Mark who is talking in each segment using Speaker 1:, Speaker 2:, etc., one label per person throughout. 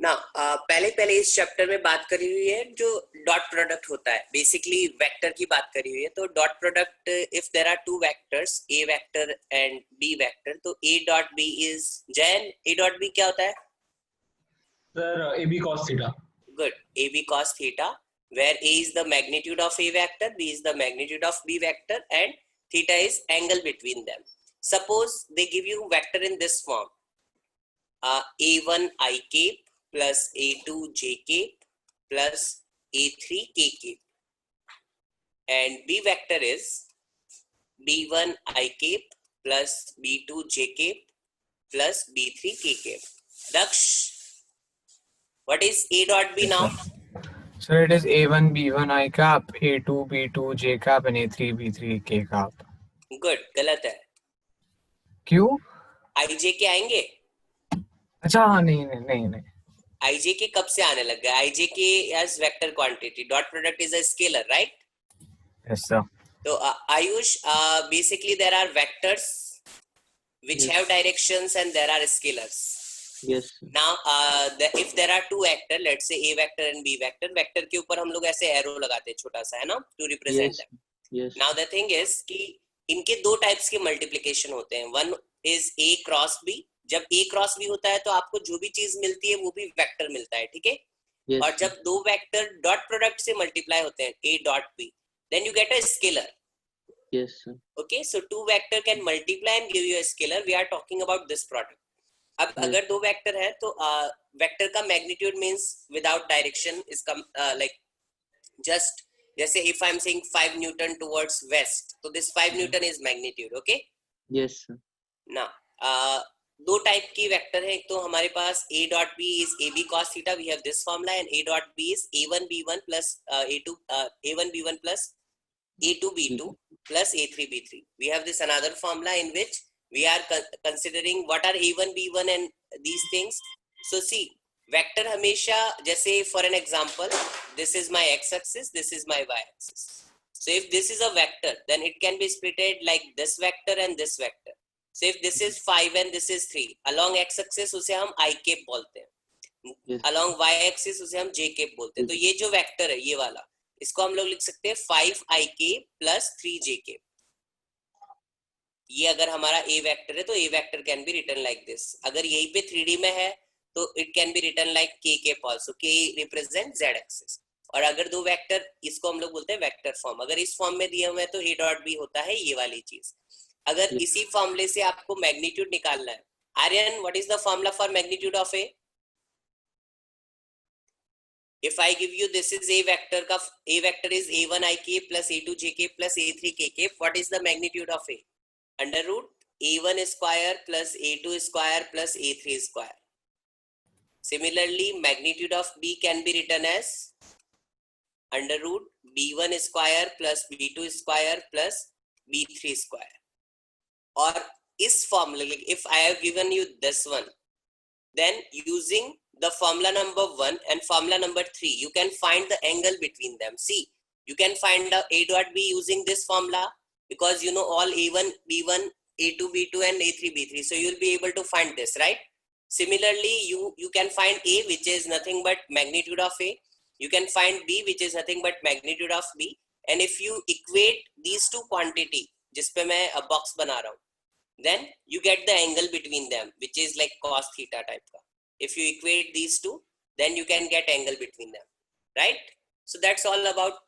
Speaker 1: ना पहले पहले इस चैप्टर में बात करी हुई है जो डॉट प्रोडक्ट होता है, बेसिकली वेक्टर की बात करी हुई है। तो dot product, if there are two vectors A vector and B vector, तो ए डॉट बी इज, जैन ए डॉट बी क्या होता है
Speaker 2: sir? A B cos theta.
Speaker 1: Good, A B cos theta, where a is the magnitude of a vector, b is the magnitude of b vector, and theta is angle between them. Suppose they give you vector in this form, a1 I cape plus a2 j cape plus a3 k cape, and b vector is b1 I cape plus b2 j cape plus b3 k cape. Daksh, what is a dot b now?
Speaker 3: So it is A1 B1 I cap, A2 B2 J cap, and A3 B3 K cap.
Speaker 1: Good, गलत है।
Speaker 3: क्यों?
Speaker 1: IJ के आएंगे?
Speaker 3: अच्छा हाँ, नहीं।
Speaker 1: IJ के कब से आने लग गए? IJ के as vector quantity, dot product is a scalar, right?
Speaker 3: Yes sir.
Speaker 1: So Ayush, basically there are vectors which have directions and there are scalars.
Speaker 4: Yes.
Speaker 1: Now if there are two vector, let's say A vector and B vector, vector के ऊपर हम लोग ऐसे arrow लगाते हैं छोटा सा, है ना, to represent them.
Speaker 4: Yes.
Speaker 1: Now the thing is कि इनके दो types के multiplication होते हैं. One is A cross B. जब A cross B होता है तो आपको जो भी चीज मिलती है वो भी वेक्टर मिलता है, ठीक है?
Speaker 4: Yes.
Speaker 1: और जब दो वेक्टर डॉट प्रोडक्ट से मल्टीप्लाई होते हैं A dot B, then you get a scalar.
Speaker 4: Yes, sir.
Speaker 1: Okay, so two vector can multiply and give you a scalar. We are talking about this product. अब अगर दो vector है तो vector का magnitude means without direction इसका like just जैसे if I am saying 5 newton towards west, तो this 5 newton is magnitude. Okay,
Speaker 4: Yes, sir.
Speaker 1: ना दो टाइप की वेक्टर है. एक तो हमारे पास a dot b is ab cos theta, we have this formula, and a dot b is a1 b1 plus a1 b1 plus a2 b2 plus a3 b3. We have this another formula in which we are considering what are a1 b1 and these things. So see, vector हमेशा, जैसे for an example, this is my x axis, this is my y axis. So if this is a vector, then it can be splitted like this vector and this vector. So if this is 5 and this is 3, along x axis उसे हम I cape बोलते हैं,
Speaker 4: Yes.
Speaker 1: along y axis उसे हम j cape बोलते हैं. तो ये जो vector है ये वाला, इसको हम लोग लिख सकते हैं 5 I cape plus 3 j cape. ये अगर हमारा a वेक्टर है तो a vector can be written like this. अगर यहीं पे 3D में है तो it can be written like k cape also. k represent z axis. और अगर दो वेक्टर, इसको हम लोग बोलते हैं वेक्टर फॉर्म. अगर इस फॉर्म में दिए हुए हैं तो a डॉट b होता है ये वाली चीज. अगर इसी फॉर्मूले से आपको मैग्नीट्यूड निकालना है, Aryan, what is the formula for magnitude of a? If I give you this is a vector का, a vector is a1 I cape plus a2 j cape plus a3 k cape. What is the magnitude of a? Under root a1 square plus a2 square plus a3 square. Similarly, magnitude of b can be written as under root b1 square plus b2 square plus b3 square. और इस formula, if I have given you this one, then using the formula number 1 and formula number 3, you can find the angle between them. See, you can find the a dot b using this formula because you know all a1 b1 a2 b2 and a3 b3, so you will be able to find this, right? Similarly, you can find a, which is nothing but magnitude of a. You can find b, which is nothing but magnitude of b. And if you equate these two quantity, जिस पे मैं a box बना रहा हूँ, then you get the angle between them, which is like cos theta type का. If you equate these two, then you can get angle between them, right? So that's all about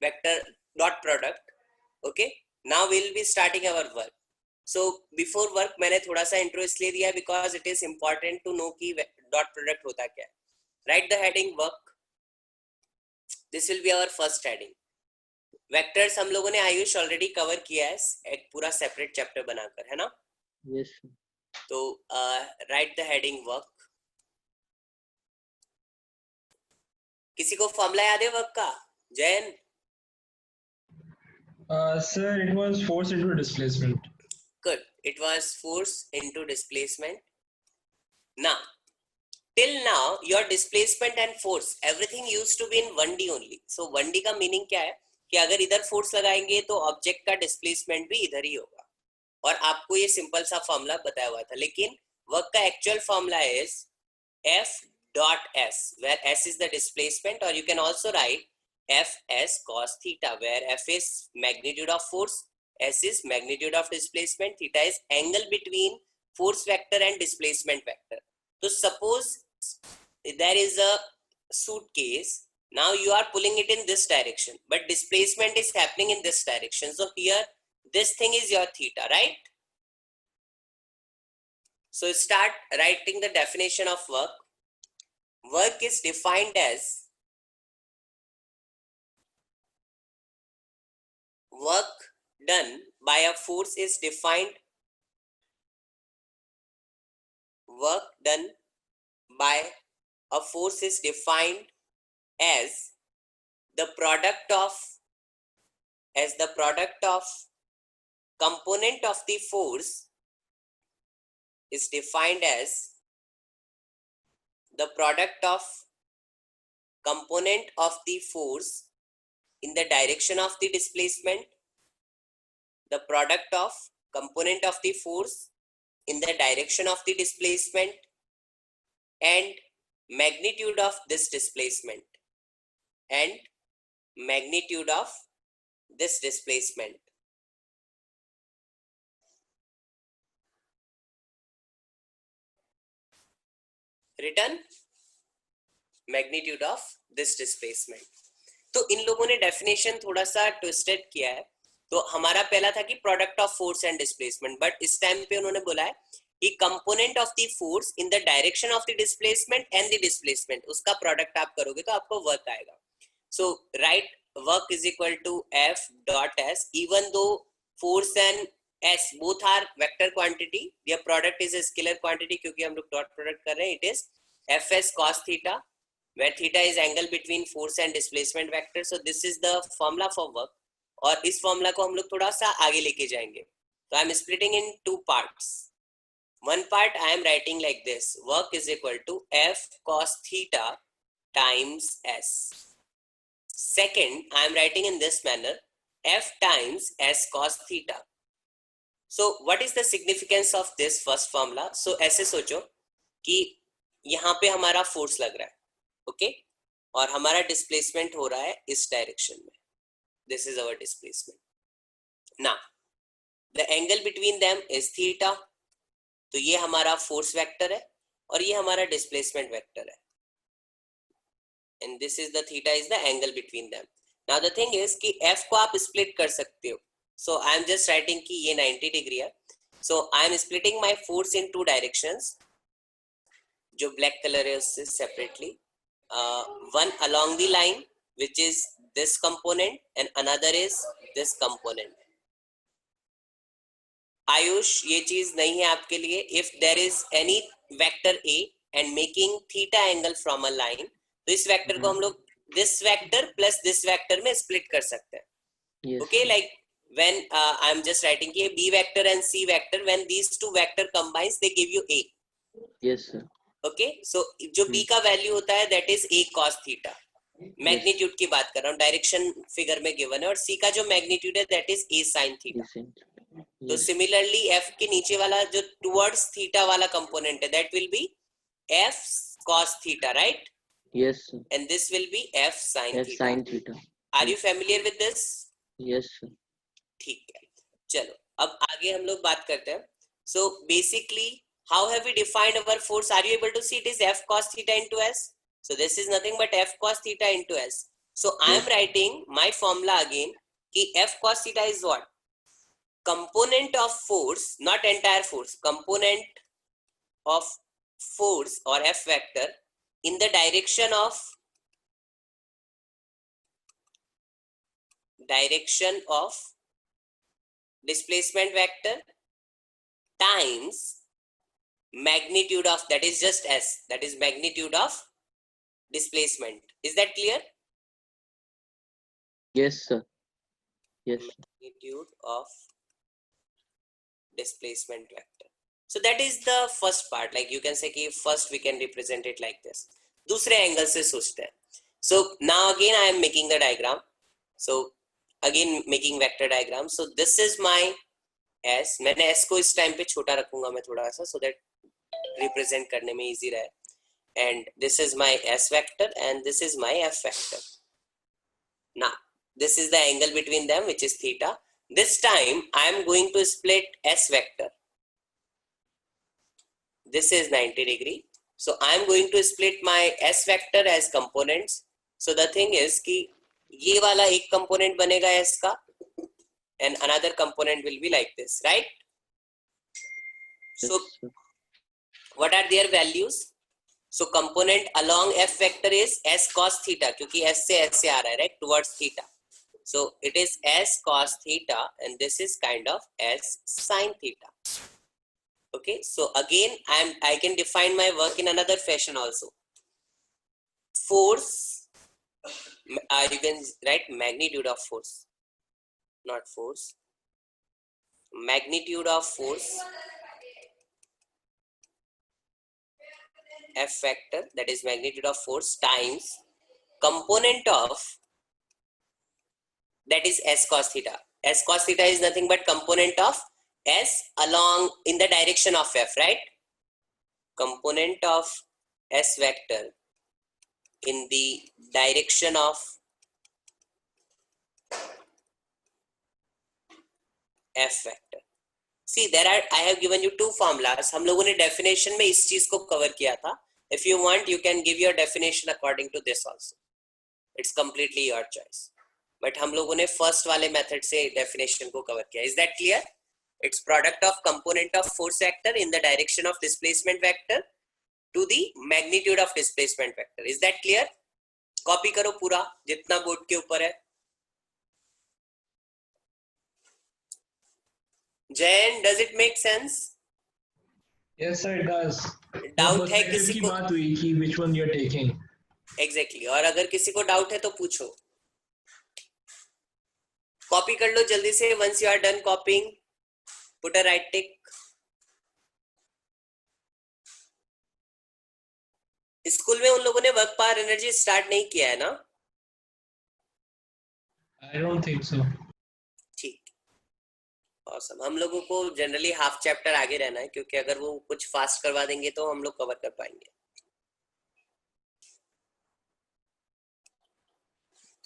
Speaker 1: vector dot product. Okay, now we'll be starting our work. So before work मैंने थोड़ा सा intro इसलिए दिया because it is important to know कि dot product होता क्या है. Write the heading work. This will be our first heading. Vectors हम लोगों ने आयुष ऑलरेडी कवर किया है एक पूरा सेपरेट चैप्टर बनाकर, है ना?
Speaker 4: Yes.
Speaker 1: तो राइट द हेडिंग वर्क. किसी को फॉर्मूला याद है वर्क का? Jain?
Speaker 2: Sir, it was force into displacement.
Speaker 1: Good. It was force into displacement. Now, till now, your displacement and force, everything used to be in 1D only. So 1D का meaning क्या है कि अगर इधर force लगाएंगे तो object का displacement भी इधर ही होगा. और आपको ये सिंपल सा फॉर्मूला बताया हुआ था. लेकिन वर्क का actual formula is F dot s, where s is the displacement, or you can also write f s cos theta, where f is magnitude of force, s is magnitude of displacement, theta is angle between force vector and displacement vector. So suppose there is a suitcase, now you are pulling it in this direction, but displacement is happening in this direction. So here this thing is your theta, right? So start writing the definition of work. Work is defined as work done by a force is defined. Work done by a force is defined as the product of component of the force is defined as the product of component of the force in the direction of the displacement, the product of component of the force in the direction of the displacement, and magnitude of this displacement, and magnitude of this displacement. Written magnitude of this displacement. तो इन लोगों ने definition थोड़ा सा twisted किया है. तो हमारा पहला था कि product of force and displacement, but इस टाइम पे उन्होंने बोला है कि component of the force in the direction of the displacement and the displacement, उसका प्रोडक्ट आप करोगे तो आपको वर्क आएगा. So right work is equal to F dot S, even though force and S both are vector quantity, their product is a scalar quantity, क्योंकि हम लोग dot product कर रहे हैं. It is F S cos theta, where theta is angle between force and displacement vector. So this is the formula for work, और इस formula को हम लोग थोड़ा सा आगे लेके जाएंगे. So I am splitting in two parts. One part I am writing like this: work is equal to F cos theta times S. Second, I am writing in this manner: F times S cos theta. So what is the significance of this first formula? So ऐसे सोचो कि यहाँ पे हमारा force लग रहा है, okay, और हमारा डिस्प्लेसमेंट हो रहा है इस डायरेक्शन में. This is our displacement. Now the angle between them is theta. तो ये हमारा फोर्स वेक्टर है और ये हमारा डिस्प्लेसमेंट वेक्टर है, and this is the theta is the angle between them. Now the thing is कि एफ को आप स्प्लिट कर सकते हो. So I am just writing कि ये 90 डिग्री है. So I am splitting my force in two directions, जो ब्लैक कलर है उससे separately. One along the line, which is this component, and another is this component. Ayush, ये चीज नहीं है आपके लिए. If there is any vector A and making theta angle from a line, तो इस वेक्टर को हम लोग this vector plus this vector में split कर सकते हैं.
Speaker 4: Yes.
Speaker 1: Okay, like when I am just writing here B vector and C vector, when these two vector combines, they give you A.
Speaker 4: Yes, sir.
Speaker 1: Okay, so जो B का value होता है that is A cos theta. Magnitude की बात कर रहा हूँ, direction figure में गिवन है. और C का जो मैग्नीट्यूड है that is A sin theta. तो सिमिलरली F के नीचे वाला जो टुवर्ड्स थीटा वाला कंपोनेंट है that will be F cos theta, right?
Speaker 4: Yes, sir.
Speaker 1: And this will be F sin
Speaker 4: F
Speaker 1: theta.
Speaker 4: sin theta.
Speaker 1: Are you familiar with this?
Speaker 4: Yes, sir.
Speaker 1: ठीक है, चलो अब आगे हम लोग बात करते हैं. So basically how have we defined our force? Are you able to see? It is F cos theta into S. So this is nothing but F cos theta into S. So I am writing my formula again. Ki F cos theta is what? Component of force, not entire force. Component of force or F vector in the direction of displacement vector times magnitude of, that is just S, that is magnitude of displacement. Is that clear?
Speaker 4: Yes, sir. Yes.
Speaker 1: Magnitude of displacement vector. So that is the first part. Like you can say कि first we can represent it like this. दूसरे angle से सोचते हैं. So now again I am making the diagram. So again making vector diagram. So this is my S. मैंने S को इस time पे छोटा रखूंगा मैं थोड़ा सा, so that रिप्रेजेंट करने में इजी रहे. and this is my S vector and this is my F vector. Now, this is the angle between them, which is theta. This time I am going to split S vector. This is 90 degree. So I am going to split my S vector as components. So the thing is कि ये वाला एक component बनेगा S का and another component will be like this, right?
Speaker 4: Yes,
Speaker 1: So
Speaker 4: sir.
Speaker 1: what are their values? So component along F vector is S cos theta क्योंकि S से S से आ रहा है, right? Towards theta. So it is S cos theta and this is kind of S sin theta. Okay, so again I can define my work in another fashion also. Force, you can write magnitude of force, not force. Magnitude of force F vector, that is magnitude of force, times component of, that is S cos theta. S cos theta is nothing but component of S along in the direction of F, right? Component of S vector in the direction of F vector. See, I have given you two formulas. हम लोगों ने definition में इस चीज को cover किया था. If you want, you can give your definition according to this also. It's completely your choice. But हम लोगों ने first वाले method से definition को cover किया. Is that clear? It's product of component of force vector in the direction of displacement vector to the magnitude of displacement vector. Is that clear? Copy करो पूरा जितना board के ऊपर है. Jayan, does it make sense?
Speaker 2: Yes, sir, it does.
Speaker 1: Doubt है
Speaker 2: Perspective
Speaker 1: किसी
Speaker 2: की
Speaker 1: को?
Speaker 2: बात हुई कि which one you're taking.
Speaker 1: Exactly. और अगर किसी को doubt है तो पूछो. Copy कर लो जल्दी से. Once you are done copying, put a right tick. School में उन लोगों ने वर्क पावर एनर्जी स्टार्ट नहीं किया है ना?
Speaker 2: I don't think so.
Speaker 1: ठीक. Awesome. हम लोगों को जनरली हाफ चैप्टर आगे रहना है क्योंकि अगर वो कुछ फास्ट करवा देंगे तो हम लोग कवर कर पाएंगे.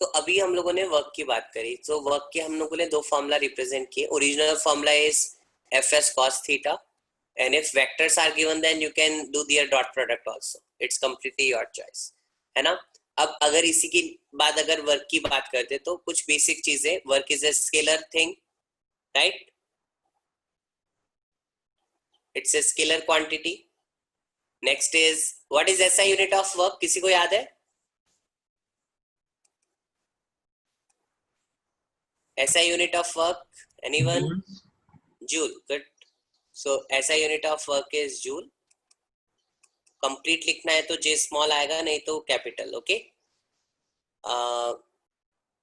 Speaker 1: तो अभी हम लोगों ने वर्क की बात करी. तो वर्क के हम लोगों ने दो फॉर्मूला रिप्रेजेंट किए. Original formula is fs cos theta, and if vectors are given then you can do their dot product also. It's completely your choice, है ना? अब अगर इसी की बाद अगर वर्क की बात करते तो कुछ बेसिक चीजें. Work is a scalar thing, right? It's a scalar quantity. Next is, what is SI unit of work? किसी को याद है? SI unit of work, anyone?
Speaker 2: Joules.
Speaker 1: Joule. Good. So SI unit of work is joule. Complete लिखना है तो J small आएगा, नहीं तो capital. Okay.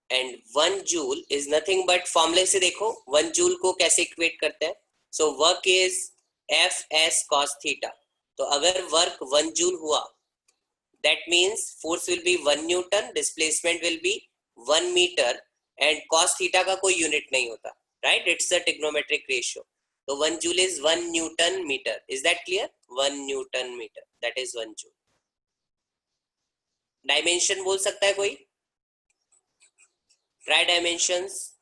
Speaker 1: And 1 joule is nothing but formula से देखो 1 joule को कैसे equate करते हैं. So work is Fs cos theta. तो अगर work 1 joule हुआ, that means force will be 1 Newton, displacement will be 1 meter, and cos theta का कोई unit नहीं होता, right? It's a trigonometric ratio. So 1 joule is 1 Newton meter. Is that clear? 1 Newton meter. That is 1 joule. Dimension बोल सकता है कोई? Try dimensions.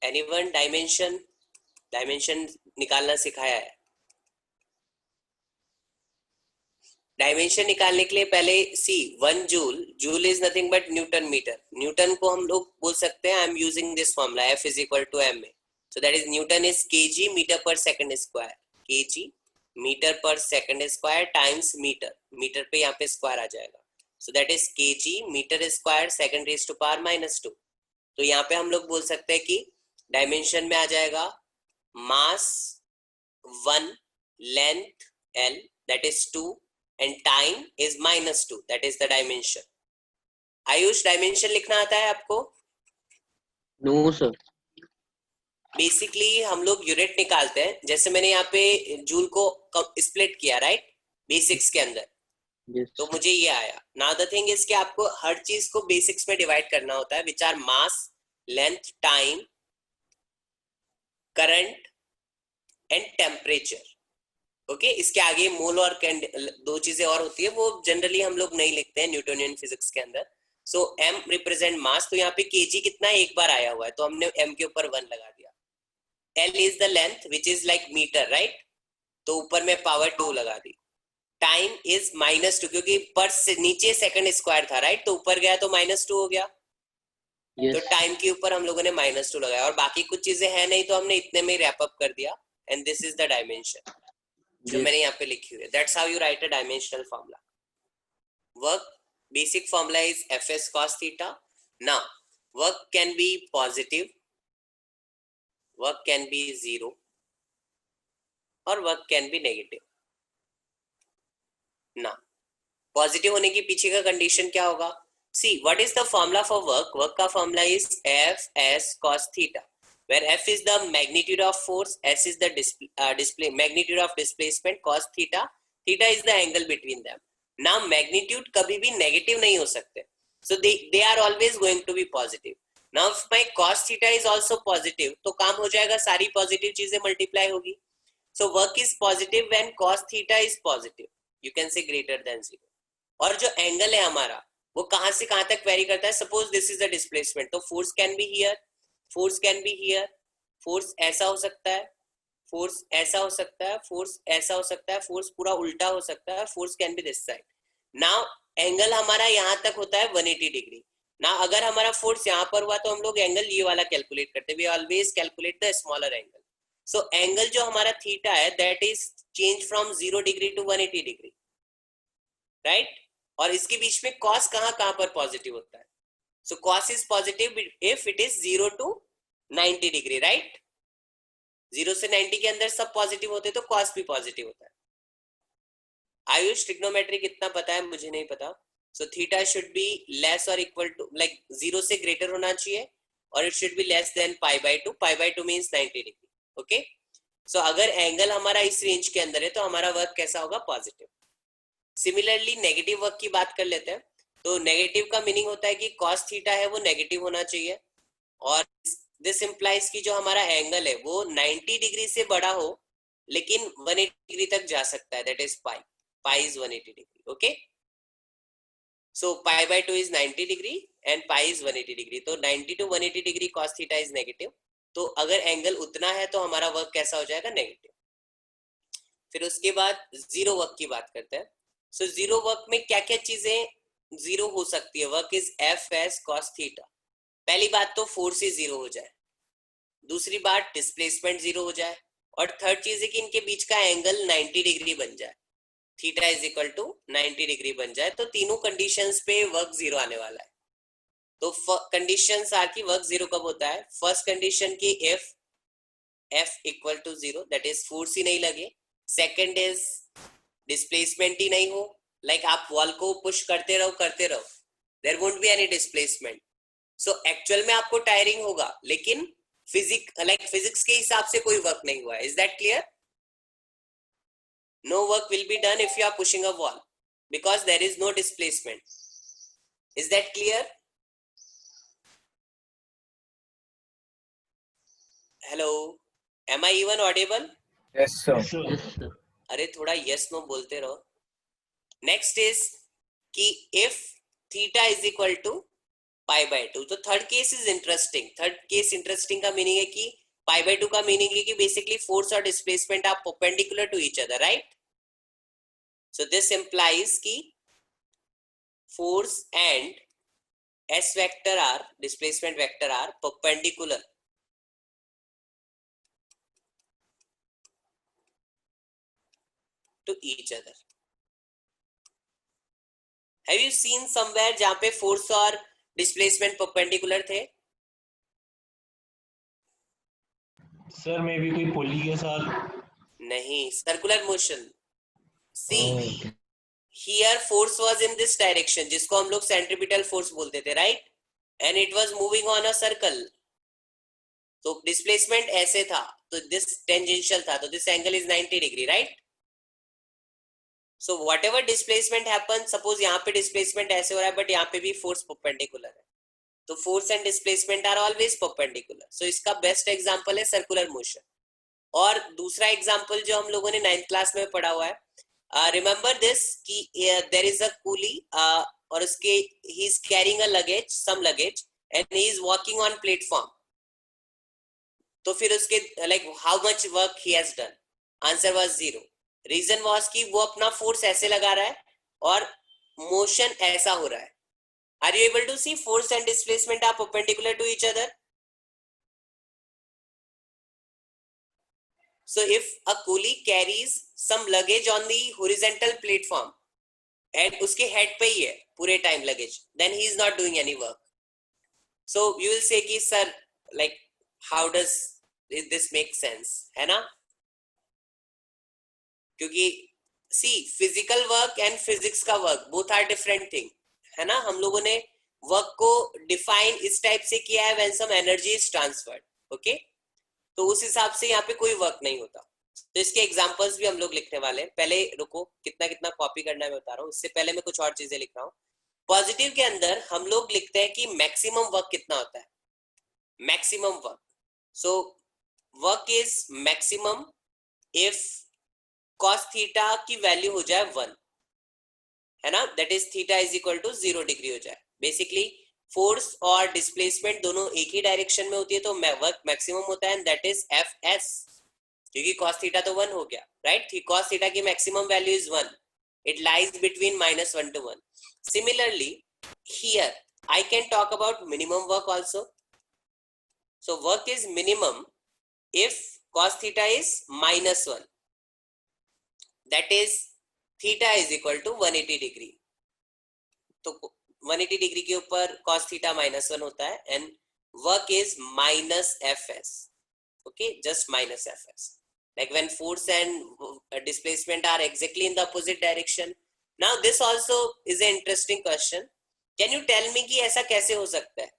Speaker 1: Anyone dimension? Dimension निकालना सिखाया है. डायमेंशन निकालने के लिए पहले C 1 joule. Joule is nothing but newton meter. Newton को हम लोग बोल सकते हैं, I am using this formula F is equal to M A. So that is newton is KG meter per second square. KG meter per second square times meter. Meter पे यहाँ पे square आ जाएगा. So that is KG meter square second raise to power -2. तो यहाँ पे हम लोग बोल सकते हैं कि डायमेंशन में आ जाएगा मास 1, length L that is 2, and time is -2. That is the dimension. Ayush, dimension लिखना आता है आपको?
Speaker 4: No, sir.
Speaker 1: बेसिकली हम लोग यूनिट निकालते हैं. जैसे मैंने यहाँ पे जूल को स्प्लिट किया, राइट, बेसिक्स के अंदर.
Speaker 4: Yes.
Speaker 1: तो मुझे ये आया. नाउ द थिंग इज कि आपको हर चीज को बेसिक्स में डिवाइड करना होता है, which are mass, length, time, current and temperature. Okay, इसके आगे मोल और दो चीजें और होती है, वो जनरली हम लोग नहीं लिखते हैं न्यूटोनियन फिजिक्स के अंदर। सो m रिप्रेजेंट मास, तो यहाँ पे kg कितना एक बार आया हुआ है, तो हमने m के ऊपर 1 लगा दिया। l is the length which is like meter, right, तो ऊपर में पावर 2 लगा दी। टाइम इज -2, क्योंकि पर से नीचे सेकंड स्क्वायर था, राइट, तो ऊपर गया तो -2 हो गया।
Speaker 4: Yes.
Speaker 1: तो टाइम के ऊपर हम लोगों ने -2 लगाया, और बाकी कुछ चीजें हैं नहीं, तो हमने इतने में रैप अप कर दिया। And this is the dimension जो
Speaker 4: Yes.
Speaker 1: मैंने यहाँ पे लिखी हुई है। That's how you right a dimensional formula. Work basic formula is Fs cos theta. Now work can be positive, work can be 0, और work can be negative. Now positive होने के पीछे का कंडीशन क्या होगा? See, what is the formula for work? Work का formula is Fs cos theta, where F is the magnitude of force, S is the magnitude of displacement, cos theta, theta is the angle between them. Now magnitude कभी भी negative नहीं हो सकते, so they are always going to be positive. Now if my cos theta is also positive, तो काम हो जाएगा, सारी positive चीजें multiply होगी. So work is positive when cos theta is positive. You can say greater than 0. और जो angle है हमारा वो कहां से कहां तक वेरी करता है? Suppose this is the displacement, तो force can be here, force can be here, force ऐसा हो सकता है, फोर्स ऐसा हो सकता है, फोर्स ऐसा हो सकता है, फोर्स पूरा उल्टा हो सकता है, force can B this side. Now angle हमारा यहां तक होता है 180 डिग्री। ना अगर हमारा फोर्स यहाँ पर हुआ तो हम लोग एंगल ये वाला कैलकुलेट करते हैं, we always calculate the smaller angle. So angle जो हमारा थीटा है that is change from 0 degree to 180 degree, right. और इसके बीच में cos कहां पर पॉजिटिव होता है? सो cos is positive if it is 0 to 90 degree, right. 0 से 90 के अंदर सब पॉजिटिव होते तो cos भी पॉजिटिव होता है। आयुष ट्रिग्नोमेट्री कितना पता है? मुझे नहीं पता। So theta should be less और इक्वल टू, लाइक 0 से ग्रेटर होना चाहिए, और it should be less than π/2। π/2 means 90 degree. Okay, so अगर एंगल हमारा इस रेंज के अंदर है तो हमारा वर्क कैसा होगा? पॉजिटिव। सिमिलरली नेगेटिव वर्क की बात कर लेते हैं। तो नेगेटिव का मीनिंग होता है कि cos थीटा है वो नेगेटिव होना चाहिए, और दिस इंप्लाइज कि जो हमारा एंगल है वो 90 डिग्री से बड़ा हो लेकिन 180 डिग्री तक जा सकता है, that is pi. Pi is 180 degree. Okay, so π/2 is 90 degree and pi is 180 degree. तो 90 to 180 degree cos theta is negative. तो अगर एंगल उतना है तो हमारा वर्क कैसा हो जाएगा? नेगेटिव। फिर उसके बाद जीरो वर्क की बात करते हैं। सो जीरो वर्क में क्या क्या चीजें जीरो हो सकती है? Work is Fs cos theta. पहली बात तो फोर्स ही जीरो हो जाए, दूसरी बात डिस्प्लेसमेंट जीरो हो जाए, और थर्ड चीज है कि इनके बीच का एंगल 90 डिग्री बन जाए, theta is equal to 90 degree बन जाए। तो तीनों कंडीशंस पे वर्क जीरो आने वाला है। तो कंडीशंस आर की वर्क जीरो कब होता है? फर्स्ट कंडीशन की if F equal to 0, that is force ही नहीं लगे। सेकेंड इज डिस्प्लेसमेंट ही नहीं हो, लाइक आप वॉल को पुश करते रहो, there won't be any displacement. So actual में आपको टायरिंग होगा, लेकिन फिजिक्स के हिसाब से कोई वर्क नहीं हुआ है। Is that clear? No work will be done if you are pushing a wall because there is no displacement. Is that clear? Hello, am I even audible?
Speaker 3: Yes, sir.
Speaker 2: Yes, sir.
Speaker 4: Yes, sir.
Speaker 1: अरे थोड़ा yes no बोलते रहो। Next is कि if theta is equal to π/2। तो third case is interesting. Third case interesting का meaning है कि π/2 का मीनिंग है कि बेसिकली फोर्स और displacement are perpendicular to each other, right. So this implies कि force and s vector are, displacement vector are perpendicular to each other. Have you seen somewhere जहां पे फोर्स और डिस्प्लेसमेंट परपेंडिकुलर थे?
Speaker 2: Sir may be कोई pulley के साथ।
Speaker 1: नहीं, circular motion. See
Speaker 2: Okay.
Speaker 1: Here force was in this direction, जिसको हम लोग सेंट्रीपिटल फोर्स बोलते थे, right, and it was moving on a circle. तो डिस्प्लेसमेंट ऐसे था, तो दिस टेंजेंशियल था, तो this angle is 90 degree, right. So whatever displacement happen, suppose यहाँ पे डिस्प्लेसमेंट ऐसे हो रहा है बट यहाँ पे भी फोर्स परपेंडिकुलर है, तो force and displacement are always perpendicular. So इसका बेस्ट एग्जांपल है सर्कुलर मोशन. और दूसरा एग्जांपल जो हम लोगों ने 9th क्लास में पढ़ा हुआ है, रिमेंबर दिस कि देयर इज अ कूली और उसके he is carrying a luggage, some luggage, and he is walking on platform. तो फिर उसके like how much work he has done? Answer was 0. Reason was कि वो अपना फोर्स ऐसे लगा रहा है और मोशन ऐसा हो रहा है. Are you able to see force and displacement are perpendicular to each other? So if a coolie carries some luggage on the horizontal platform and उसके head पे ही है पूरे time luggage, then he is not doing any work. So you will say कि sir, like how does this make sense? है ना? क्योंकि see physical work and physics का work both are different thing. है ना? हम लोगों ने वर्क को डिफाइन इस टाइप से किया है when some energy is transferred. Okay, तो उस हिसाब से यहाँ पे कोई वर्क नहीं होता. तो इसके एग्जांपल्स भी हम लोग लिखने वाले हैं. पहले रुको, कितना कितना कॉपी करना है मैं बता रहा हूँ. इससे पहले मैं कुछ और चीजें लिख रहा हूँ. पॉजिटिव के अंदर हम लोग लिखते हैं कि मैक्सिमम वर्क कितना होता है. Maximum work, so work is maximum if cos theta की वैल्यू हो जाए 1, है ना, that is theta is equal to 0 degree हो जाए. बेसिकली फोर्स और डिस्प्लेसमेंट दोनों एक ही डायरेक्शन में होती है, तो वर्क मैक्सिमम होता है, एंड दैट इज Fs. क्योंकि cos थीटा तो 1 हो गया, राइट. cos थीटा की maximum value is 1. It lies between -1 to 1. Similarly here I can talk about minimum work also. So work is minimum if cos theta is -1. That is theta is equal to 180 degree. तो 180 degree के ऊपर cos theta -1 होता है, and work is -Fs. Okay, just -Fs. Like when force and displacement are exactly in the opposite direction. Now this also is an interesting question. Can you tell me कि ऐसा कैसे हो सकता है?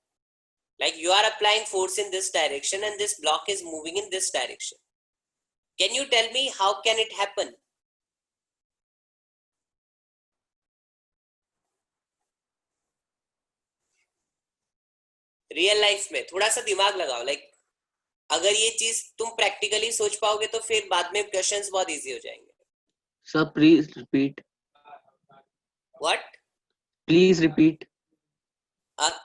Speaker 1: Like you are applying force in this direction and this block is moving in this direction. Can you tell me how can it happen? Real life में थोड़ा सा दिमाग लगाओ. लाइक अगर ये चीज तुम प्रैक्टिकली सोच पाओगे तो फिर बाद में क्वेश्चंस बहुत इजी हो जाएंगे.
Speaker 4: Sir, please repeat.
Speaker 1: What?
Speaker 4: Please repeat.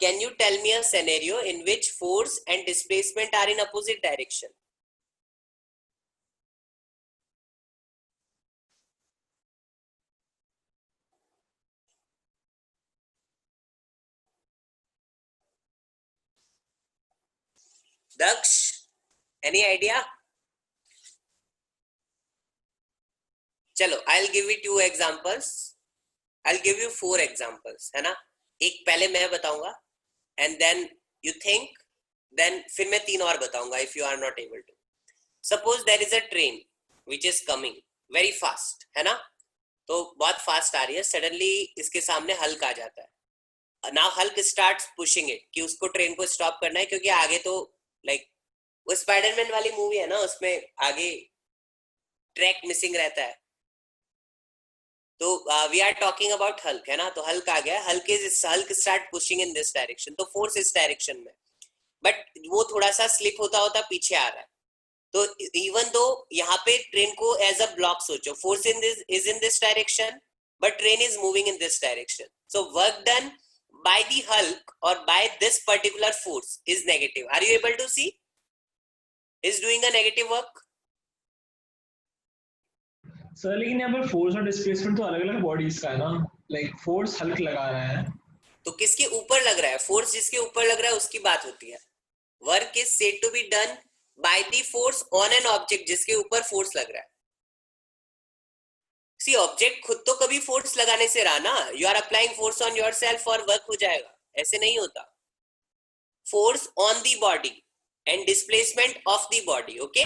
Speaker 1: Can you tell me a scenario in which force and displacement are in opposite direction? Daksh, any idea? चलो, I'll give you 2 examples. I'll give you 4 examples, है ना. एक पहले मैं बताऊंगा, and then you think, then फिर मैं 3 और बताऊंगा if you are not able to. Suppose there is a train which is coming very fast, है ना. तो बहुत फास्ट आ रही है. सडनली इसके सामने हल्क आ जाता है. Now Hulk starts pushing it कि उसको ट्रेन को स्टॉप करना है, क्योंकि आगे तो लाइक वो स्पाइडरमैन वाली मूवी है ना, उसमें आगे ट्रैक मिसिंग रहता है. तो we are talking about Hulk, है ना. तो हल्क आ गया. Hulk start pushing in this direction. तो फोर्स इस डायरेक्शन में, बट वो थोड़ा सा स्लिप होता होता पीछे आ रहा है. तो इवन दो यहाँ पे ट्रेन को एज अ ब्लॉक सोचो, force is in this direction but train is moving in this direction. So work done by the hulk or by this particular force is negative. Are you able to see? Is doing a negative work?
Speaker 2: Sir लेकिन यहाँ पर force और displacement तो अलग अलग bodies का है ना. लाइक फोर्स हल्क लगा रहा है,
Speaker 1: तो किसके ऊपर लग रहा है? फोर्स जिसके ऊपर लग रहा है उसकी बात होती है. Work is said to be done by the force on an object जिसके ऊपर फोर्स लग रहा है. सी ऑब्जेक्ट खुद तो कभी फोर्स लगाने से रहा ना. You are applying force on yourself और वर्क हो जाएगा, ऐसे नहीं होता. Force on the body and displacement of the body. Okay,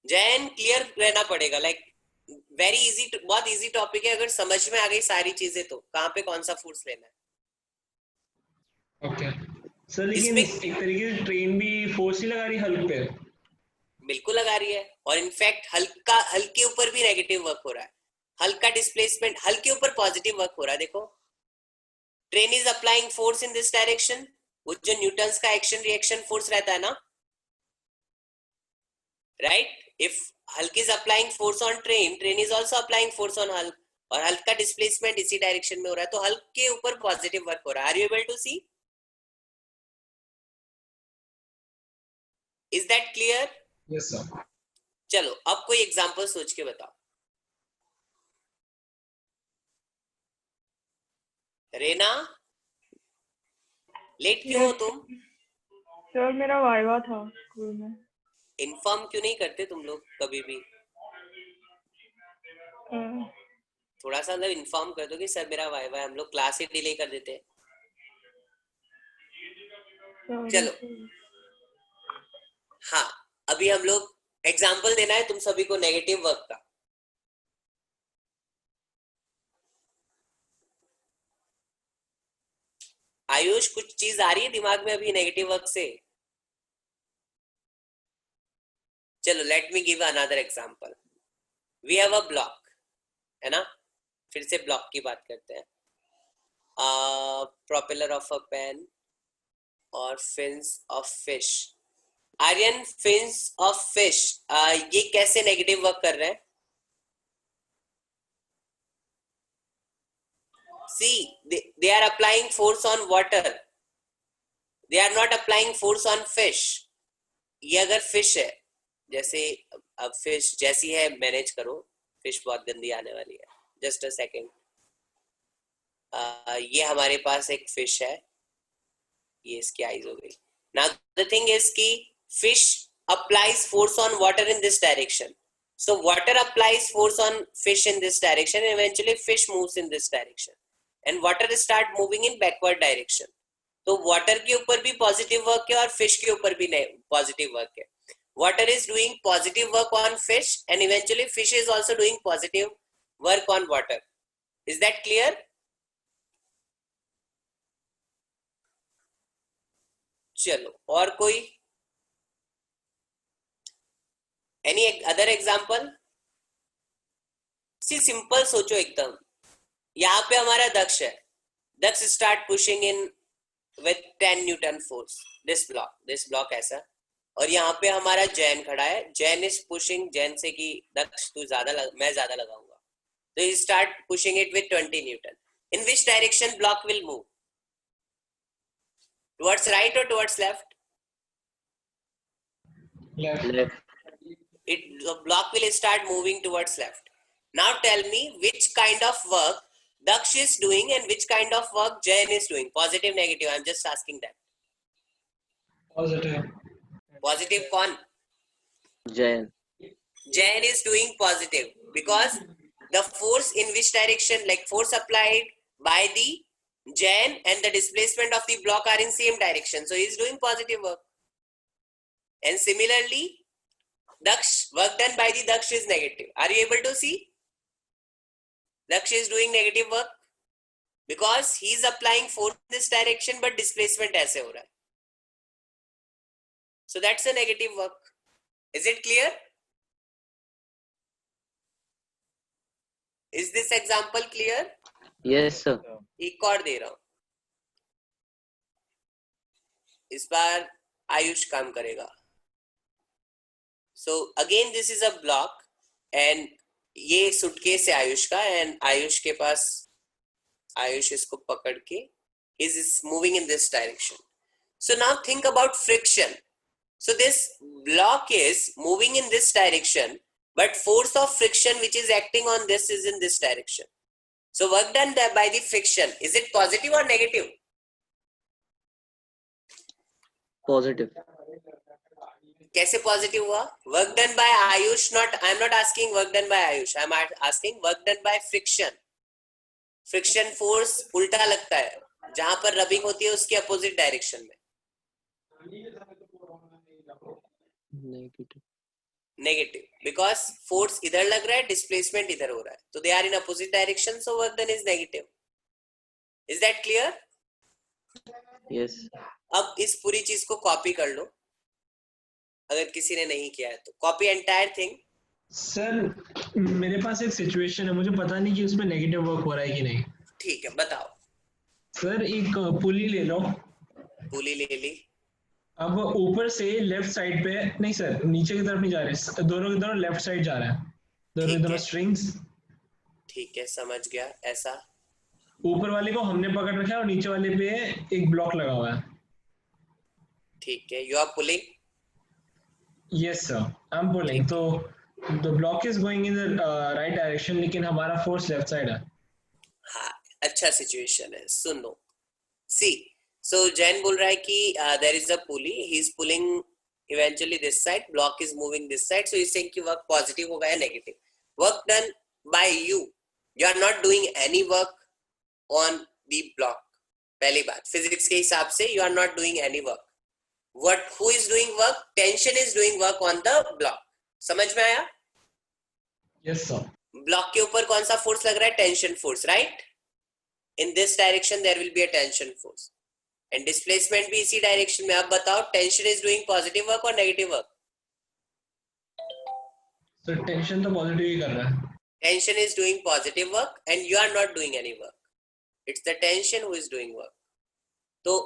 Speaker 1: Jain clear रहना पड़ेगा. लाइक वेरी इजी, बहुत इजी टॉपिक है. अगर समझ में आ गई सारी चीजें तो कहाँ पे कौन सा फोर्स लेना है.
Speaker 2: Okay sir. लेकिन एक तरीके से ट्रेन भी फोर्स ही लगा रही हल्क पे.
Speaker 1: बिल्कुल लगा रही है, और इनफैक्ट हल्क के ऊपर भी नेगेटिव वर्क हो रहा है. हल्क का डिस्प्लेसमेंट, हल्क के ऊपर पॉजिटिव वर्क हो रहा है. देखो train is applying force in this direction, वो जो न्यूटन्स का एक्शन रिएक्शन फोर्स रहता है ना, right? If Hulk is applying force on train, train is also applying force on Hulk, और हल्क का डिस्प्लेसमेंट इसी डायरेक्शन में हो रहा है, तो हल्क के ऊपर पॉजिटिव वर्क हो रहा है. Are you able to see? Is that clear?
Speaker 2: Yes, sir.
Speaker 1: चलो अब कोई एग्जांपल सोच के बताओ. रेना, लेट क्यों हो तुम?
Speaker 5: सर मेरा वाइवा था स्कूल में।
Speaker 1: इन्फॉर्म क्यों नहीं करते तुम लोग कभी भी? थोड़ा सा मतलब इन्फॉर्म कर दो कि सर मेरा वाइवा है, हम लोग क्लास ही डिले कर देते हैं. चलो हाँ, अभी हम लोग एग्जाम्पल देना है तुम सभी को नेगेटिव वर्क का. आयुष, कुछ चीज आ रही है दिमाग में अभी नेगेटिव वर्क से? चलो let me give another example. We have a block, है ना? फिर से ब्लॉक की बात करते हैं. प्रोपेलर ऑफ अ पेन और fins of fish. Aryan, fins of fish ये कैसे नेगेटिव वर्क कर रहे हैं? See, they are applying force on water. They are not applying force on fish. ये अगर फिश है, जैसे अब फिश जैसी है मैनेज करो, फिश बहुत गंदी आने वाली है. Just a second. ये हमारे पास एक फिश है, ये इसकी आईज हो गई. नाउ द थिंग इज कि fish applies force on water in this direction. So water applies force on fish in this direction, and eventually fish moves in this direction. And water start moving in backward direction. तो water के ऊपर भी positive work है और fish के ऊपर भी positive work है. Water is doing positive work on fish, and eventually fish is also doing positive work on water. Is that clear? चलो और कोई? Any other example? See simple सोचो एकदम. यहाँ पे हमारा दक्ष है. Daksh start pushing in with 10 newton force this block ऐसा, और यहाँ पे हमारा जैन खड़ा है. जैन इज पुशिंग, जैन से कि दक्ष तू ज्यादा मैं ज्यादा लगाऊंगा, तो he start pushing it with 20 newton. In which direction block will move? Towards right और towards left?
Speaker 2: Left.
Speaker 1: The block will start moving towards left. Now tell me which kind of work Daksh is doing and which kind of work Jain is doing. Positive, negative? I'm just asking that.
Speaker 2: Positive.
Speaker 1: Positive कौन?
Speaker 4: Jain.
Speaker 1: Jain is doing positive because the force in which direction, like force applied by the Jain and the displacement of the block are in same direction. So he is doing positive work. And similarly, Daksh, work done by the Daksh is negative. Are you able to see? Daksh is doing negative work because he is applying force in this direction, but displacement ऐसे हो रहा है. So that's a negative work. Is it clear? Is this example clear?
Speaker 4: Yes, sir.
Speaker 1: एक और दे रहा हूं, इस बार आयुष काम करेगा. So again this is a block and ये सुटकेस है आयुष का, and आयुष के पास, आयुष इसको पकड़ के is moving in this direction. So now think about friction. So this block is moving in this direction, but force of friction which is acting on this is in this direction. So work done by the friction, is it positive or negative?
Speaker 4: Positive.
Speaker 1: कैसे positive हुआ? Work done by Ayush, not, I am not asking work done by Ayush, I am asking work done by friction. Friction force उल्टा लगता है, जहां पर rubbing होती है उसके अपोजिट डायरेक्शन में.
Speaker 4: Negative.
Speaker 1: नेगेटिव, बिकॉज फोर्स इधर लग रहा है, डिस्प्लेसमेंट इधर हो रहा है, तो they are in opposite direction, so work done is negative. Is that clear?
Speaker 4: Yes.
Speaker 1: अब इस पूरी चीज को कॉपी कर लो, अगर किसी ने नहीं किया है तो. Copy entire thing.
Speaker 2: सर मेरे पास एक सिचुएशन है, मुझे पता नहीं कि उसमें नेगेटिव वर्क हो रहा है कि नहीं.
Speaker 1: ठीक है, बताओ.
Speaker 2: सर एक पुली ले लो.
Speaker 1: पुली ले ली.
Speaker 2: अब ऊपर से लेफ्ट साइड पे नहीं सर, नीचे की तरफ नहीं जा रहे, दोनों की दोनों लेफ्ट साइड जा रहे हैं, दोनों की
Speaker 1: ठीक
Speaker 2: दोनों
Speaker 1: है.
Speaker 2: स्ट्रिंग्स.
Speaker 1: ठीक है, समझ गया. ऐसा.
Speaker 2: ऊपर वाले को हमने पकड़ रखा है और नीचे वाले पे एक ब्लॉक लगा हुआ है.
Speaker 1: ठीक है, you are pulling.
Speaker 2: Yes sir, I am pulling. तो the block is going in the right direction, लेकिन हमारा फोर्स लेफ्ट साइड है.
Speaker 1: हाँ, अच्छा सिचुएशन है. सुन लो. सी, so जैन बोल रहा है कि there is a pulley, he is pulling eventually this side, block is moving this side, so he is saying कि work positive होगा या negative. Work done by you, you are not doing any work on the block. पहली बात, physics के हिसाब से you are not doing any work. Who is doing work? Tension is doing work on the block. समझ में आया?
Speaker 2: Yes sir.
Speaker 1: Block के ऊपर कौन सा फोर्स लग रहा है? Tension force, right? In this direction there will be a tension force and displacement भी इसी डायरेक्शन में. अब बताओ, tension is doing positive work और नेगेटिव वर्क?
Speaker 2: सर टेंशन तो पॉजिटिव ही कर रहा है.
Speaker 1: Tension is doing positive work and you are not doing any work. It's the tension who is doing work. So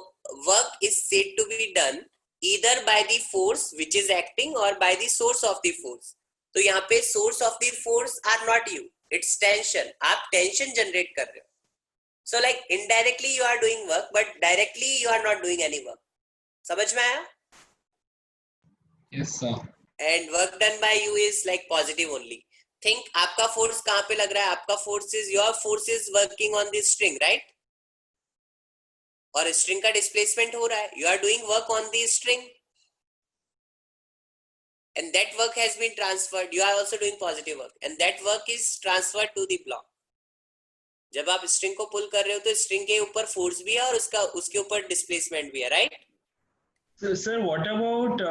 Speaker 1: work is said to be done either by the force which is acting or by the source of the force. तो यहाँ पे source of the force are not you. It's tension. आप tension generate कर रहे हो. So like indirectly you are doing work but directly you are not doing any work. समझ में आया?
Speaker 2: Yes sir.
Speaker 1: And work done by you is like positive only. Think आपका force कहाँ पे लग रहा है? आपका force is, your force is working on this string, right? और स्ट्रिंग का डिस्प्लेसमेंट हो रहा है. You are doing work on the string and that work has been transferred. You are also doing positive work and that work is transferred to the block. जब आप string को पुल कर रहे हो तो स्ट्रिंग के ऊपर फोर्स भी है और उसके ऊपर डिस्प्लेसमेंट भी है, right?
Speaker 2: Sir, what about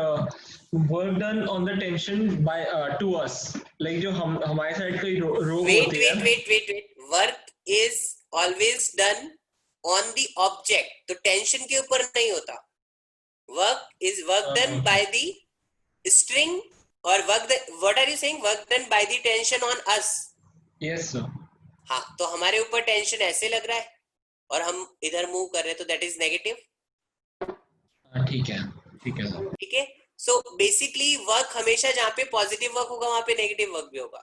Speaker 2: work done on the tension by to us? Like जो हमारे साइड का रो होती है.
Speaker 1: Wait. Work is always done on the object. तो टेंशन के ऊपर नहीं होता. Work done by the string or what are you saying? Work done by the tension on us.
Speaker 2: Yes sir.
Speaker 1: हाँ, तो हमारे ऊपर टेंशन ऐसे लग रहा है और हम इधर मूव कर रहे हैं, तो दैट इज नेगेटिव.
Speaker 2: ठीक है सर.
Speaker 1: ठीक है. सो बेसिकली वर्क हमेशा जहाँ पे पॉजिटिव वर्क होगा वहां पे नेगेटिव वर्क भी होगा.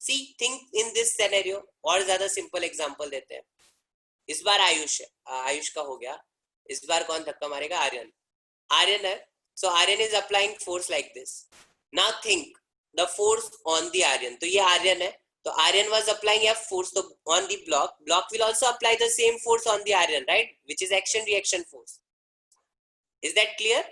Speaker 1: सी, थिंक इन दिस सिनेरियो. और ज्यादा सिंपल एग्जांपल देते हैं. इस बार आयुष का हो गया. इस बार कौन धक्का मारेगा? आर्यन है. So Aryan is applying force like this. Now think the force on the Aryan. तो ये आर्यन है, तो Aryan was applying a force on the block. Block will also apply the same force on the iron, right? Which is action reaction force. Is that clear?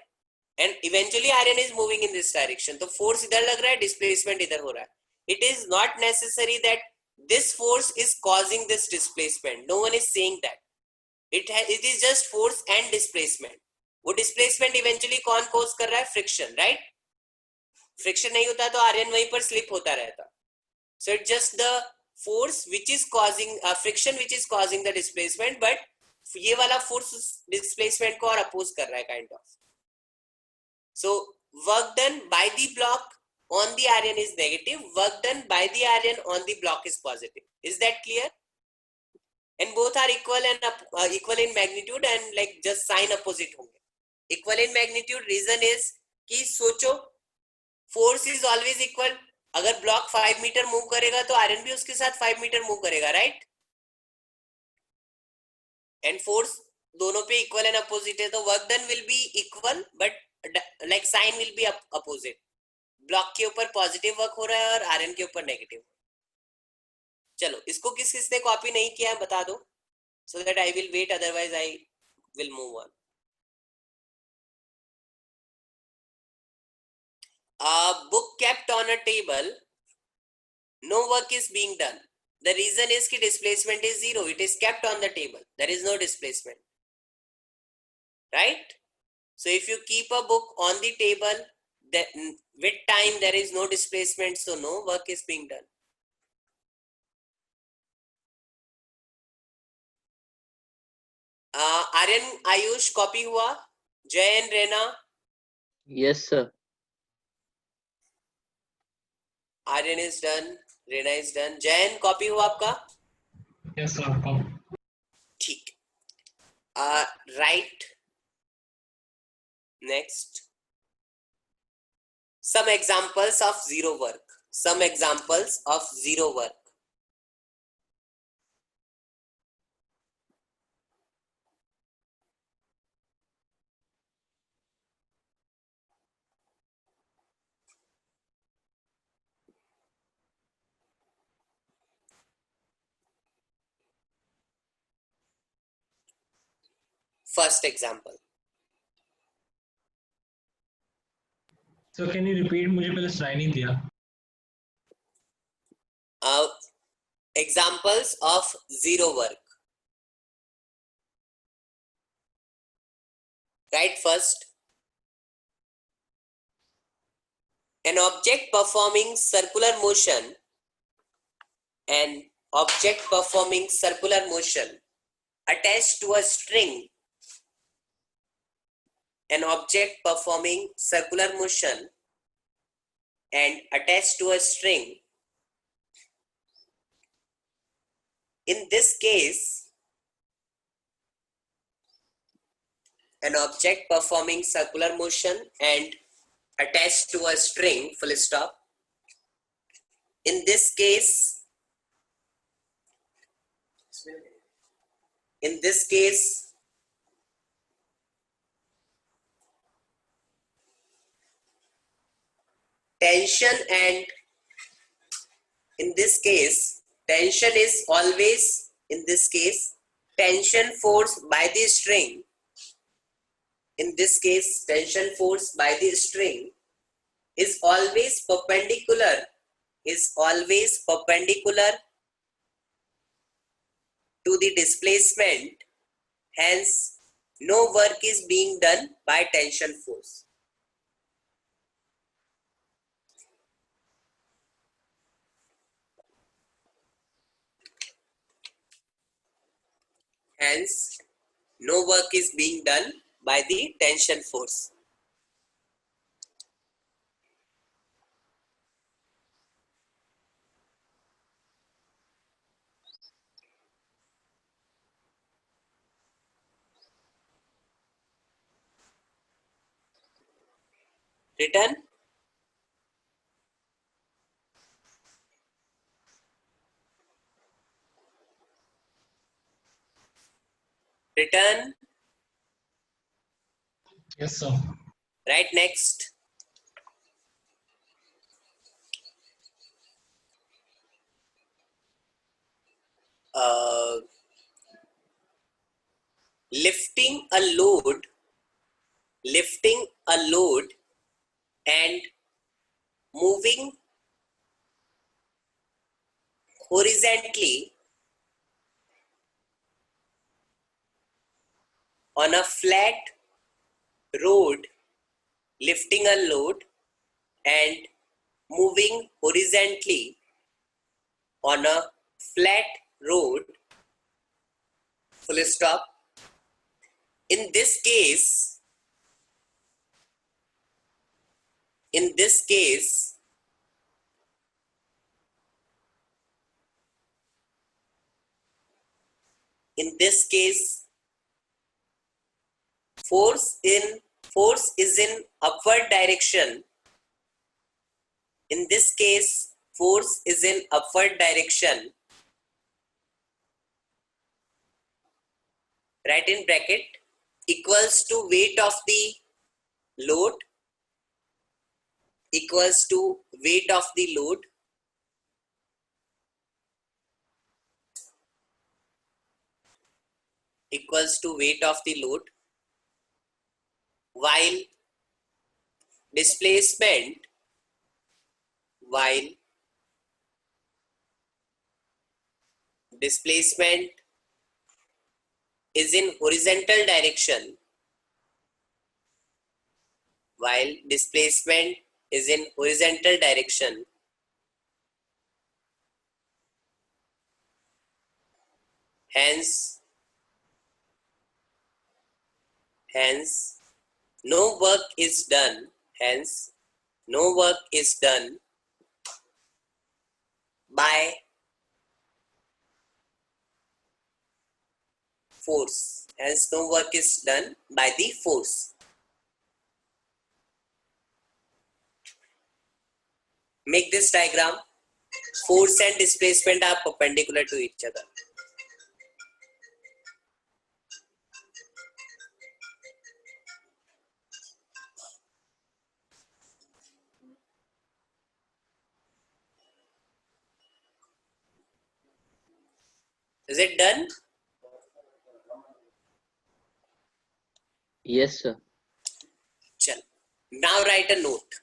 Speaker 1: And eventually iron is moving in this direction. तो force इधर लग रहा है, displacement इधर हो रहा है. It is not necessary that this force is causing this displacement. No one is saying that. It is just force and displacement. वो displacement eventually कौन cause कर रहा है? Friction, right? Friction नहीं होता तो iron वहीं पर slip होता रहता. So it's just the force which is causing friction which is causing the displacement, but ये वाला force displacement को और oppose कर रहा है kind of. So work done by the block on the iron is negative. Work done by the iron on the block is positive. Is that clear? And both are equal and equal in magnitude and like just sign opposite होंगे. Equal in magnitude reason is कि सोचो force is always equal. अगर block 5 meter move करेगा तो iron भी उसके साथ 5 meter move करेगा, राइट? एंड फोर्स दोनों पे इक्वल एंड अपोजिट है, तो work done will be equal but like sign will be opposite. Block के ऊपर पॉजिटिव वर्क हो रहा है और आयरन के ऊपर नेगेटिव. चलो, इसको किसने कॉपी नहीं किया है बता दो, so that I will wait, otherwise I will move on. Book kept on a table, no work is being done. The reason is कि displacement is zero. It is kept on the table. There is no displacement, right? So if you keep a book on the table, then with time there is no displacement, so no work is being done. Aryan, Ayush copy हुआ? Jayan, Rena?
Speaker 4: Yes sir.
Speaker 1: Aryan is done, Rena is done. Jayan, copy हुआ आपका?
Speaker 2: Yes sir.
Speaker 1: ठीक. Right. Next. Some examples of zero work. Some examples of zero work. First example.
Speaker 2: So can you repeat? मुझे पहले सुनाई नहीं दिया.
Speaker 1: Examples of zero work. Right, first. An object performing circular motion. An object performing circular motion attached to a string. An object performing circular motion and attached to a string. In this case, an object performing circular motion and attached to a string, full stop. In this case, tension is always, in this case, tension force by the string. In this case, tension force by the string is always perpendicular to the displacement. Hence, no work is being done by tension force. Hence, no work is being done by the tension force. Written? Written?
Speaker 2: Yes, sir.
Speaker 1: Right, next. Lifting a load and moving horizontally on a flat road, lifting a load and moving horizontally on a flat road, full stop. In this case, force is in upward direction. In this case, force is in upward direction. Write in bracket, equals to weight of the load, equals to weight of the load, equals to weight of the load, while displacement is in horizontal direction, while displacement is in horizontal direction. Hence, no work is done. Hence, no work is done by force. Hence, no work is done by the force. Make this diagram. Force and displacement are perpendicular to each other. Is it done?
Speaker 4: Yes, sir.
Speaker 1: Chal. Now write a note.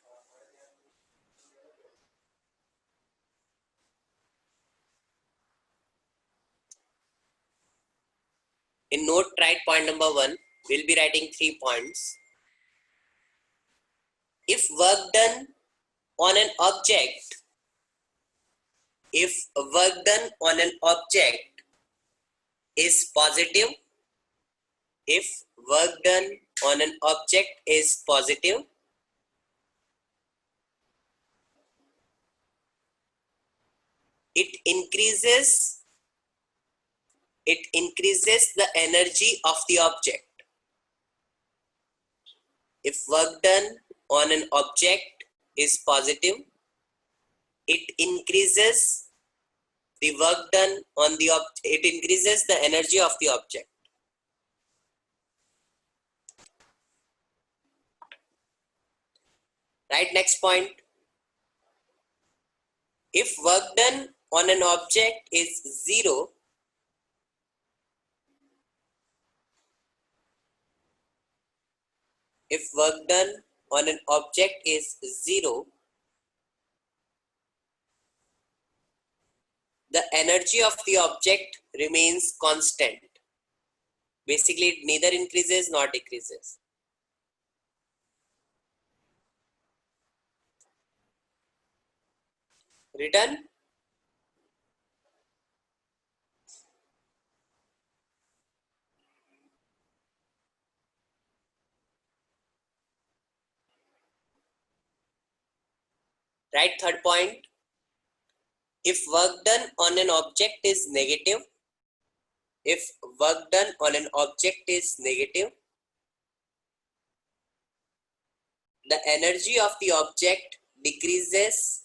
Speaker 1: In note, write point number 1. We'll be writing 3 points. If work done on an object, is positive, if work done on an object is positive, it increases the energy of the object. If work done on an object is positive, it increases the work done on the object. It increases the energy of the object. Right, next point. If work done on an object is 0, if work done on an object is 0, the energy of the object remains constant. Basically, it neither increases nor decreases. Written? Right, third point. If work done on an object is negative, the energy of the object decreases.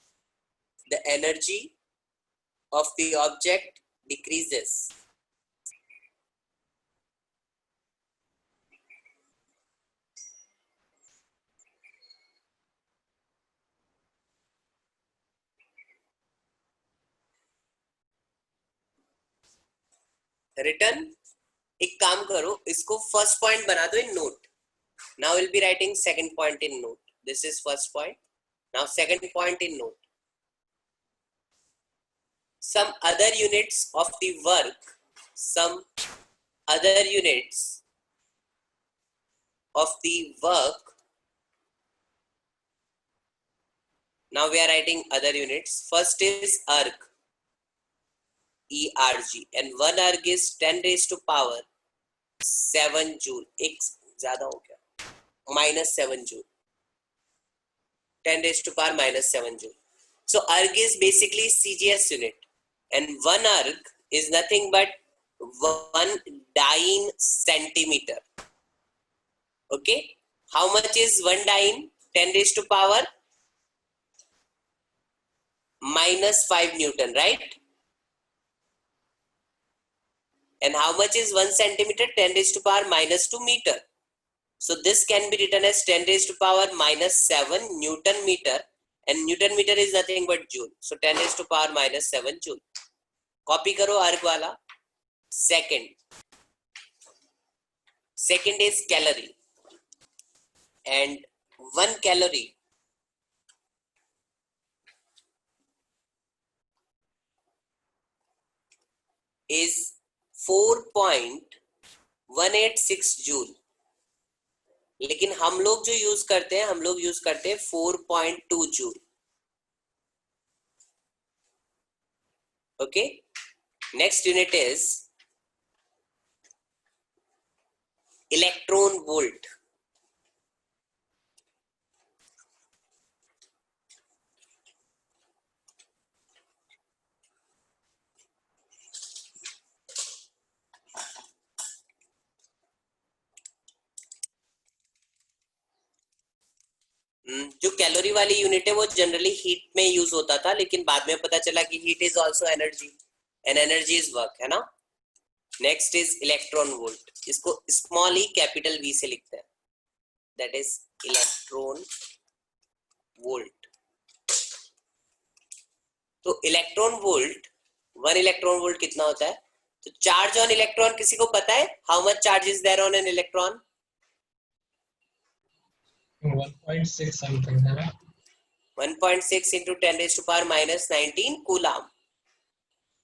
Speaker 1: Written? एक काम करो, इसको first point बना दो in note. Now we'll be writing second point in note. This is first point. Now second point in note. Some other units of the work. Now we are writing other units. First is erg. ERG, and 1 erg is 10 raised to power 7 joule. एक ज़्यादा हो गया. -7 joule. 10 raised to power -7 joule. So erg is basically CGS unit, and 1 erg is nothing but 1 dyne centimeter. Okay, how much is 1 dyne? 10 raised to power -5 Newton, right? And how much is 1 centimeter? 10 raised to power -2 meter. So this can be written as 10 raised to power -7 Newton meter, and Newton meter is nothing but joule. So 10 raised to power -7 joule. Copy karo erg wala. Second is calorie, and 1 calorie is 4.186 joule. लेकिन हम लोग जो use करते हैं 4.2 joule. Okay, next unit is electron volt. जो calorie वाली unit है वो जनरली हीट में यूज होता था, लेकिन बाद में पता चला कि heat is also energy and energy is work, है ना। नेक्स्ट इज इलेक्ट्रॉन वोल्ट, इसको स्मॉल ई कैपिटल वी से लिखते हैं, दैट इज इलेक्ट्रॉन वोल्ट। तो इलेक्ट्रॉन वोल्ट, 1 इलेक्ट्रॉन वोल्ट कितना होता है? तो चार्ज ऑन इलेक्ट्रॉन किसी को पता है? How much charge is there on an electron?
Speaker 2: 1.6 something है ना।
Speaker 1: 1.6 into 10 raised to power minus 19 coulomb.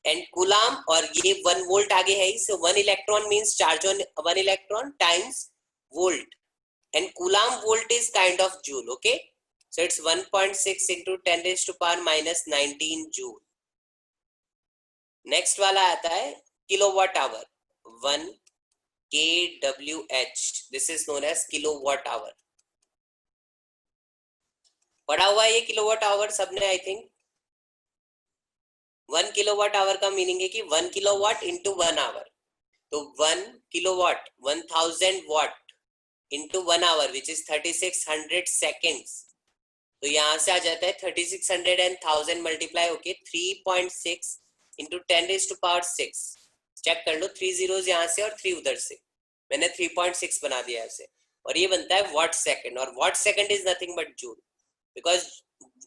Speaker 1: And coulomb और ये 1 वोल्ट आगे है, so 1 electron means charge on 1 electron times volt, and coulomb volt is kind of joule, okay. So it's 1.6 into 10 raised to power minus 19 joule. Next वाला आता है kilowatt hour, 1 kWh, this is known as kilowatt hour. पढ़ा हुआ है ये kilowatt hour सबने, I think. 1 kilowatt hour का meaning है कि 1 किलोवाट इंटू 1 आवर, तो 1 kilowatt 1000 watt into 1 hour which is 3600 seconds. तो यहां से आ जाता है 3600 एंड 1000 मल्टीप्लाई होके 3.6 into 10 raise to power 6। Check कर लो, 3 जीरोस यहाँ से और 3 उधर से, मैंने 3.6 बना दिया ऐसे, और ये बनता है वाट सेकंड, और watt second is nothing but joule, because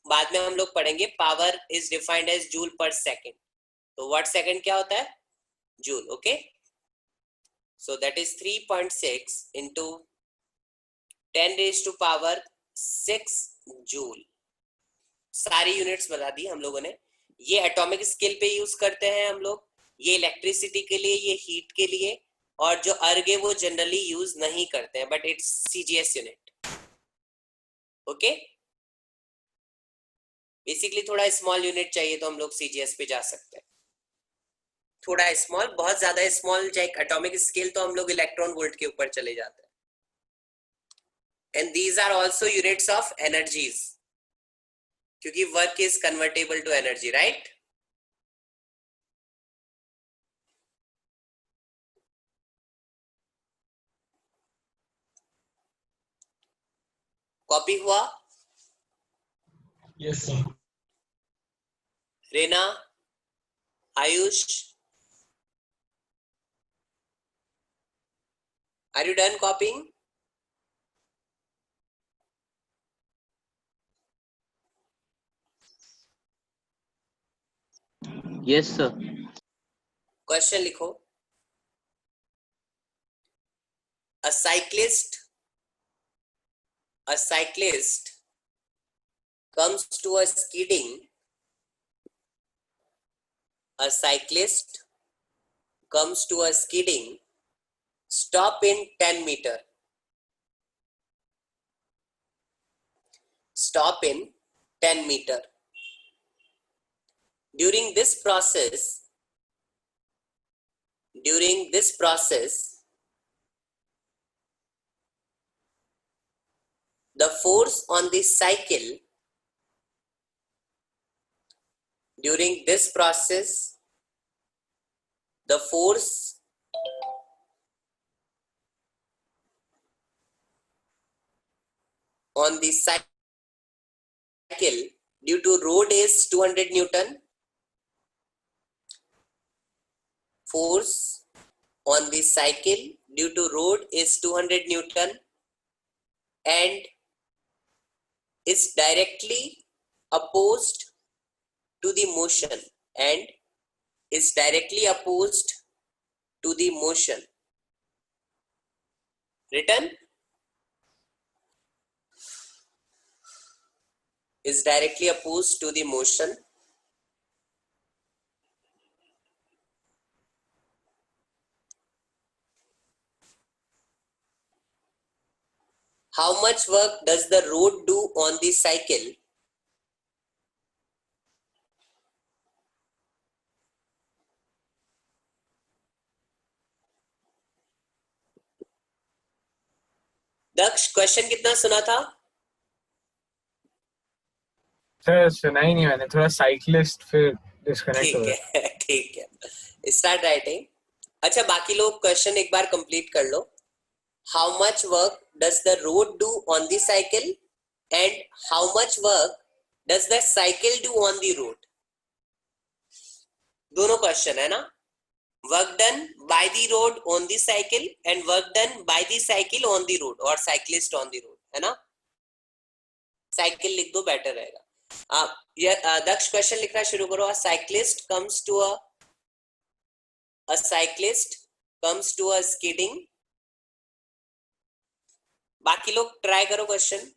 Speaker 1: बाद में हम लोग पढ़ेंगे power is defined as joule per second. तो वाट सेकंड क्या होता है? Joule, okay. So that is 3.6 into 10 raise to power 6 joule. सारी यूनिट्स बता दी हम लोगों ने। ये एटॉमिक स्केल पे यूज करते हैं हम लोग, ये इलेक्ट्रिसिटी के लिए, ये हीट के लिए, और जो अर्ग है वो जनरली यूज नहीं करते हैं, but it's CGS unit, okay. Basically थोड़ा स्मॉल यूनिट चाहिए तो हम लोग सीजीएस पे जा सकते हैं। थोड़ा स्मॉल, बहुत ज्यादा स्मॉल चाहे एटॉमिक स्केल, तो हम लोग इलेक्ट्रॉन वोल्ट के ऊपर चले जाते हैं। And these are also units of energies, क्योंकि work is convertible to energy, right. Copy हुआ?
Speaker 2: Yes sir.
Speaker 1: Rena, Ayush, are you done copying?
Speaker 4: Yes, sir.
Speaker 1: Question लिखो। A cyclist comes to a skidding. A cyclist comes to a skidding stop in 10 meter. Stop in 10 meter. During this process, the force on the cycle, during this process, the force on the cycle due to road is 200 Newton. Force on the cycle due to road is 200 Newton and is directly opposed to the motion, and is directly opposed to the motion. Written? Is directly opposed to the motion. How much work does the road do on the cycle? Daksh, question कितना सुना था?
Speaker 3: Sir सुना ही नहीं मैंने, थोड़ा cyclist फिर disconnect हो
Speaker 1: ठीक
Speaker 3: गया।
Speaker 1: है ठीक है, स्टार्ट राइटिंग। अच्छा, बाकी लोग क्वेश्चन एक बार कंप्लीट कर लो। How much work does the road do on the cycle and how much work does the cycle do on the road? दोनों क्वेश्चन है ना, work done by the road on the cycle and work done by the cycle on the road or cyclist on the road, है ना. Cycle लिख दो, better रहेगा. दक्ष question लिखना शुरू करो. A cyclist comes to a skidding. बाकी लोग ट्राई करो question.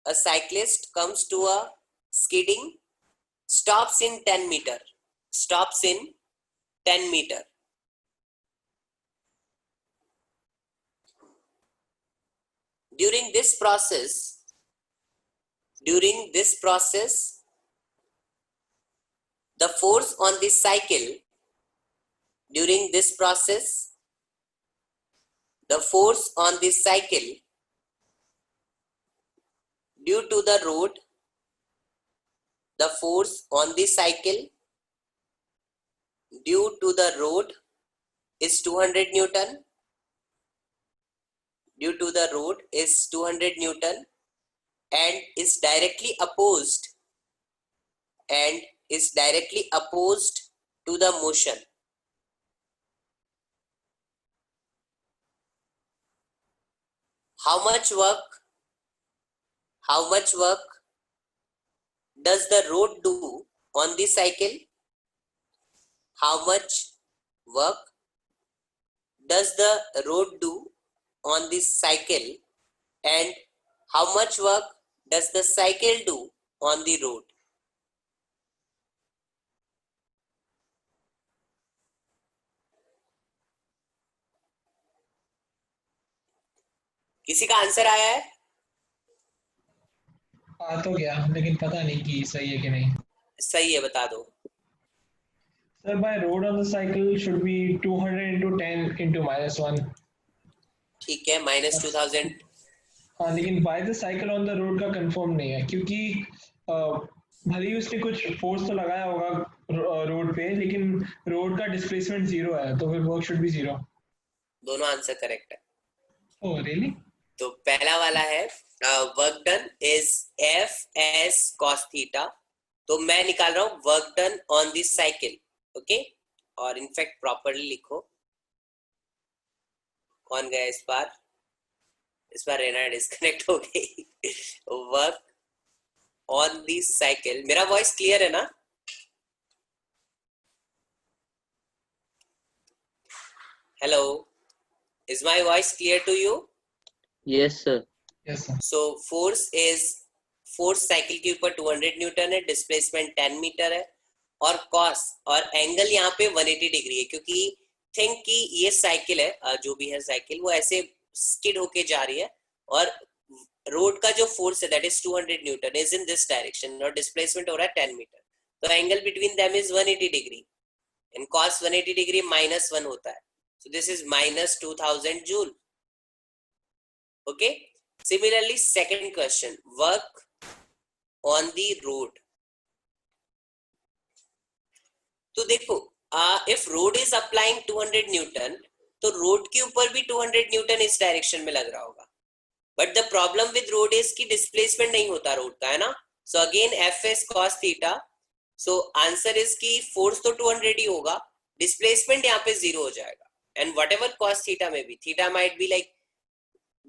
Speaker 1: A cyclist comes to a skidding, stops in 10 meter. During this process, the force on the cycle, due to the road, is 200 Newton. And is directly opposed to the motion. How much work does the road do on the cycle? How much work does the road do on the cycle, and how much work does the cycle do on the road? किसी का answer आया है?
Speaker 2: आ तो गया, लेकिन पता नहीं कि सही है कि नहीं.
Speaker 1: सही है, बता दो.
Speaker 2: Sir, by road on the cycle should be 200 into 10 into -1.
Speaker 1: ठीक है, -2000.
Speaker 2: हाँ, लेकिन by the cycle on the road का कंफर्म नहीं है, क्योंकि भले ही उसने कुछ फोर्स तो लगाया होगा रोड पे, लेकिन रोड का डिस्प्लेसमेंट 0 है, तो फिर वर्क शुड बी 0.
Speaker 1: दोनों आंसर करेक्ट है.
Speaker 2: Oh really?
Speaker 1: तो पहला वाला है work done is F S cos theta. तो मैं निकाल रहा हूं work done on this cycle. Okay, और इनफैक्ट प्रॉपर्ली लिखो. कौन गया इस बार रेना डिस्कनेक्ट हो गई. Work on this cycle. मेरा वॉइस क्लियर है ना? Hello, is my voice clear to you?
Speaker 4: Yes, sir.
Speaker 2: Yes, sir.
Speaker 1: So force cycle के ऊपर 200 न्यूटन है, डिस्प्लेसमेंट 10 मीटर है, और कॉस और एंगल यहाँ पे 180 डिग्री है, क्योंकि थिंक कि ये साइकिल है, जो भी है साइकिल, वो ऐसे स्किड होके जा रही है, और रोड का जो फोर्स है that is 200 Newton is in this direction, और डिस्प्लेसमेंट हो रहा है 10 मीटर. तो angle between them is 180 degree, and cos 180 degree -1 होता है. So this is -2000 joule. Okay, similarly second question, work on the road. तो देखो, if road is applying 200 Newton, तो रोड के ऊपर भी 200 न्यूटन इस डायरेक्शन में लग रहा होगा. But the problem with road is कि डिस्प्लेसमेंट नहीं होता रोड का, है ना. So again F S cos theta. So answer is कि फोर्स तो 200 ही होगा, डिस्प्लेसमेंट यहाँ पे 0 हो जाएगा. And what ever cos theta में भी, theta might be like,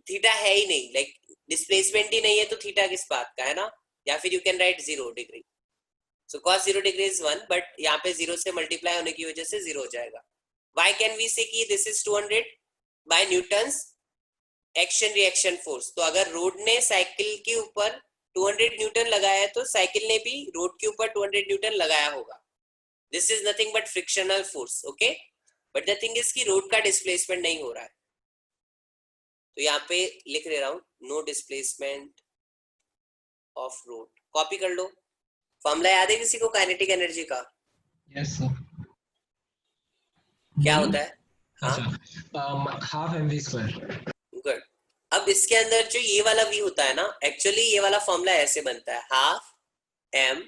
Speaker 1: theta है ही नहीं, लाइक डिस्प्लेसमेंट ही नहीं है, तो थीटा किस बात का, है ना. या फिर you can write 0 degree. So cos 0 degree is 1, but यहाँ पे 0 से मल्टीप्लाई होने की वजह से 0 हो जाएगा. व्हाई कैन वी से कि this is 200 by newtons action reaction force. तो अगर रोड ने साइकिल के ऊपर 200 न्यूटन लगाया है, तो साइकिल ने भी रोड के ऊपर 200 न्यूटन लगाया होगा. This is nothing but frictional force. Okay, but the thing is कि रोड का डिस्प्लेसमेंट नहीं हो रहा है. तो यहाँ पे लिख ले रहा हूं, no displacement of road. Copy कर लो. फॉर्मूला याद है किसी को काइनेटिक एनर्जी का?
Speaker 2: Yes sir.
Speaker 1: क्या होता है?
Speaker 2: Half mv².
Speaker 1: गुड. अब इसके अंदर जो ये वाला v होता है ना, एक्चुअली ये वाला फॉर्मूला ऐसे बनता है, half m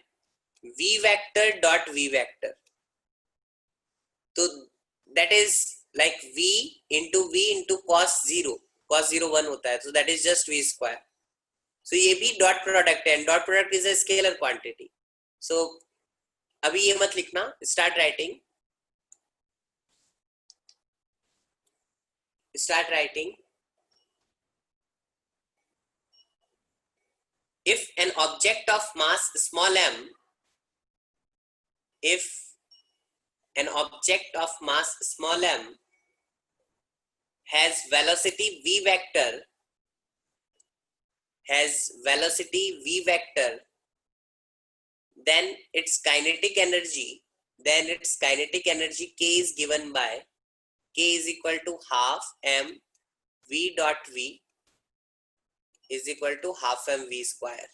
Speaker 1: v vector dot v vector. तो that is like v into cos 0 1 होता है, so that is just v square. सो ये भी डॉट प्रोडक्ट है, dot product is a scalar quantity. So अभी ये मत लिखना, start writing. Start writing. If an object of mass small m, if an object of mass small m has velocity v vector, then its kinetic energy k is given by k is equal to half m v dot v is equal to half m v square.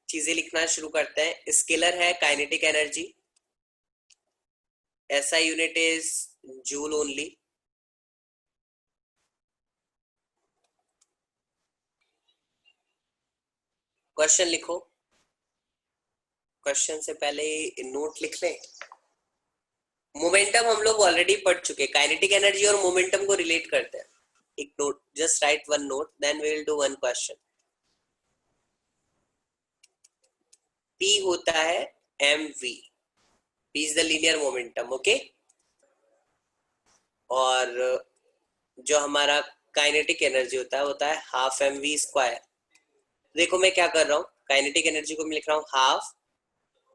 Speaker 1: चीजें लिखना शुरू करते हैं. Scalar है kinetic energy, SI unit is joule only. Question लिखो. Question से पहले note लिख लें. मोमेंटम हम लोग ऑलरेडी पढ़ चुके. काइनेटिक एनर्जी और मोमेंटम को रिलेट करते हैं. एक note, just right one note, then we will do one question. P होता है mv, P is the linear momentum. Okay, और जो हमारा काइनेटिक एनर्जी होता है हाफ mv स्क्वायर. देखो मैं क्या कर रहा हूँ, काइनेटिक एनर्जी को मैं लिख रहा हूँ half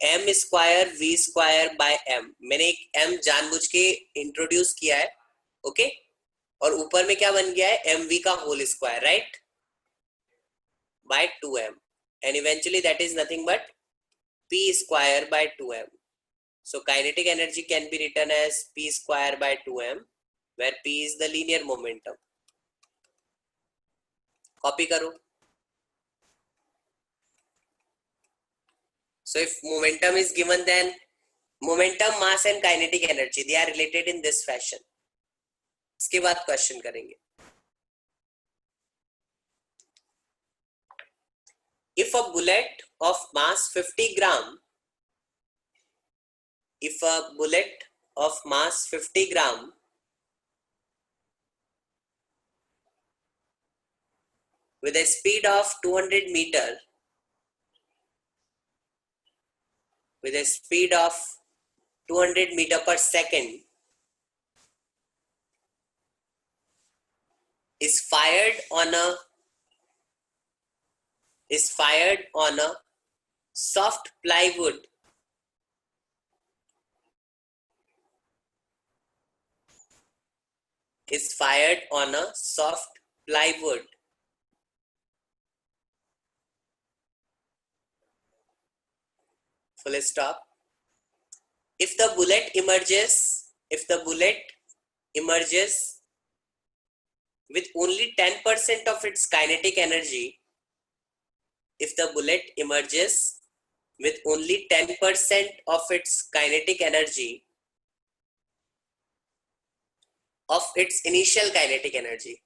Speaker 1: m square v square by m. मैंने एक m जानबूझ के इंट्रोड्यूस किया है. ओके, और ऊपर में क्या बन गया है, mv का whole square, right, by 2m, and eventually that is nothing but p square by 2m. So kinetic energy can be written as p square by 2m, where p is the linear momentum. Copy करो. So if momentum is given, then momentum, mass and kinetic energy, they are related in this fashion. इसके बाद question करेंगे. If a bullet of mass 50 gram, if a bullet of mass 50 gram with a speed of 200 meter, with a speed of 200 meter per second is fired on a soft plywood, full stop. If the bullet emerges with only 10% of its kinetic energy, if the bullet emerges with only 10% of its kinetic energy, of its initial kinetic energy,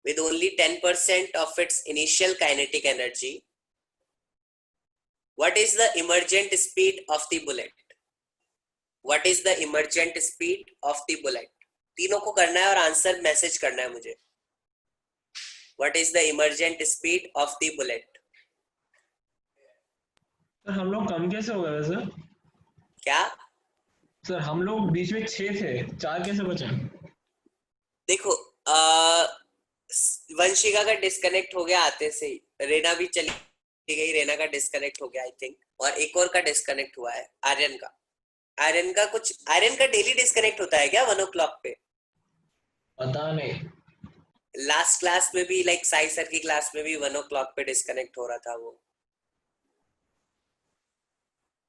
Speaker 1: with only 10% of its initial kinetic energy, what is the emergent speed of the bullet? What is the emergent speed of the bullet? तीनों को करना है और answer message करना है मुझे. What is the emergent speed of the bullet?
Speaker 2: Sir हम लोग कम कैसे हो गए सर?
Speaker 1: क्या
Speaker 2: सर हम लोग बीच में 6 थे, 4 कैसे बचे?
Speaker 1: देखो, वंशिका का डिस्कनेक्ट हो गया आते से ही. रेना भी चली गई, रेना का डिस्कनेक्ट हो गया आई थिंक, और एक और का डिस्कनेक्ट हुआ है, आर्यन का. आर्यन का डेली डिस्कनेक्ट होता है क्या 1 o'clock पे?
Speaker 2: पता नहीं.
Speaker 1: लास्ट क्लास में भी, लाइक साई सर की क्लास में भी 1 o'clock पे डिस्कनेक्ट हो रहा था वो.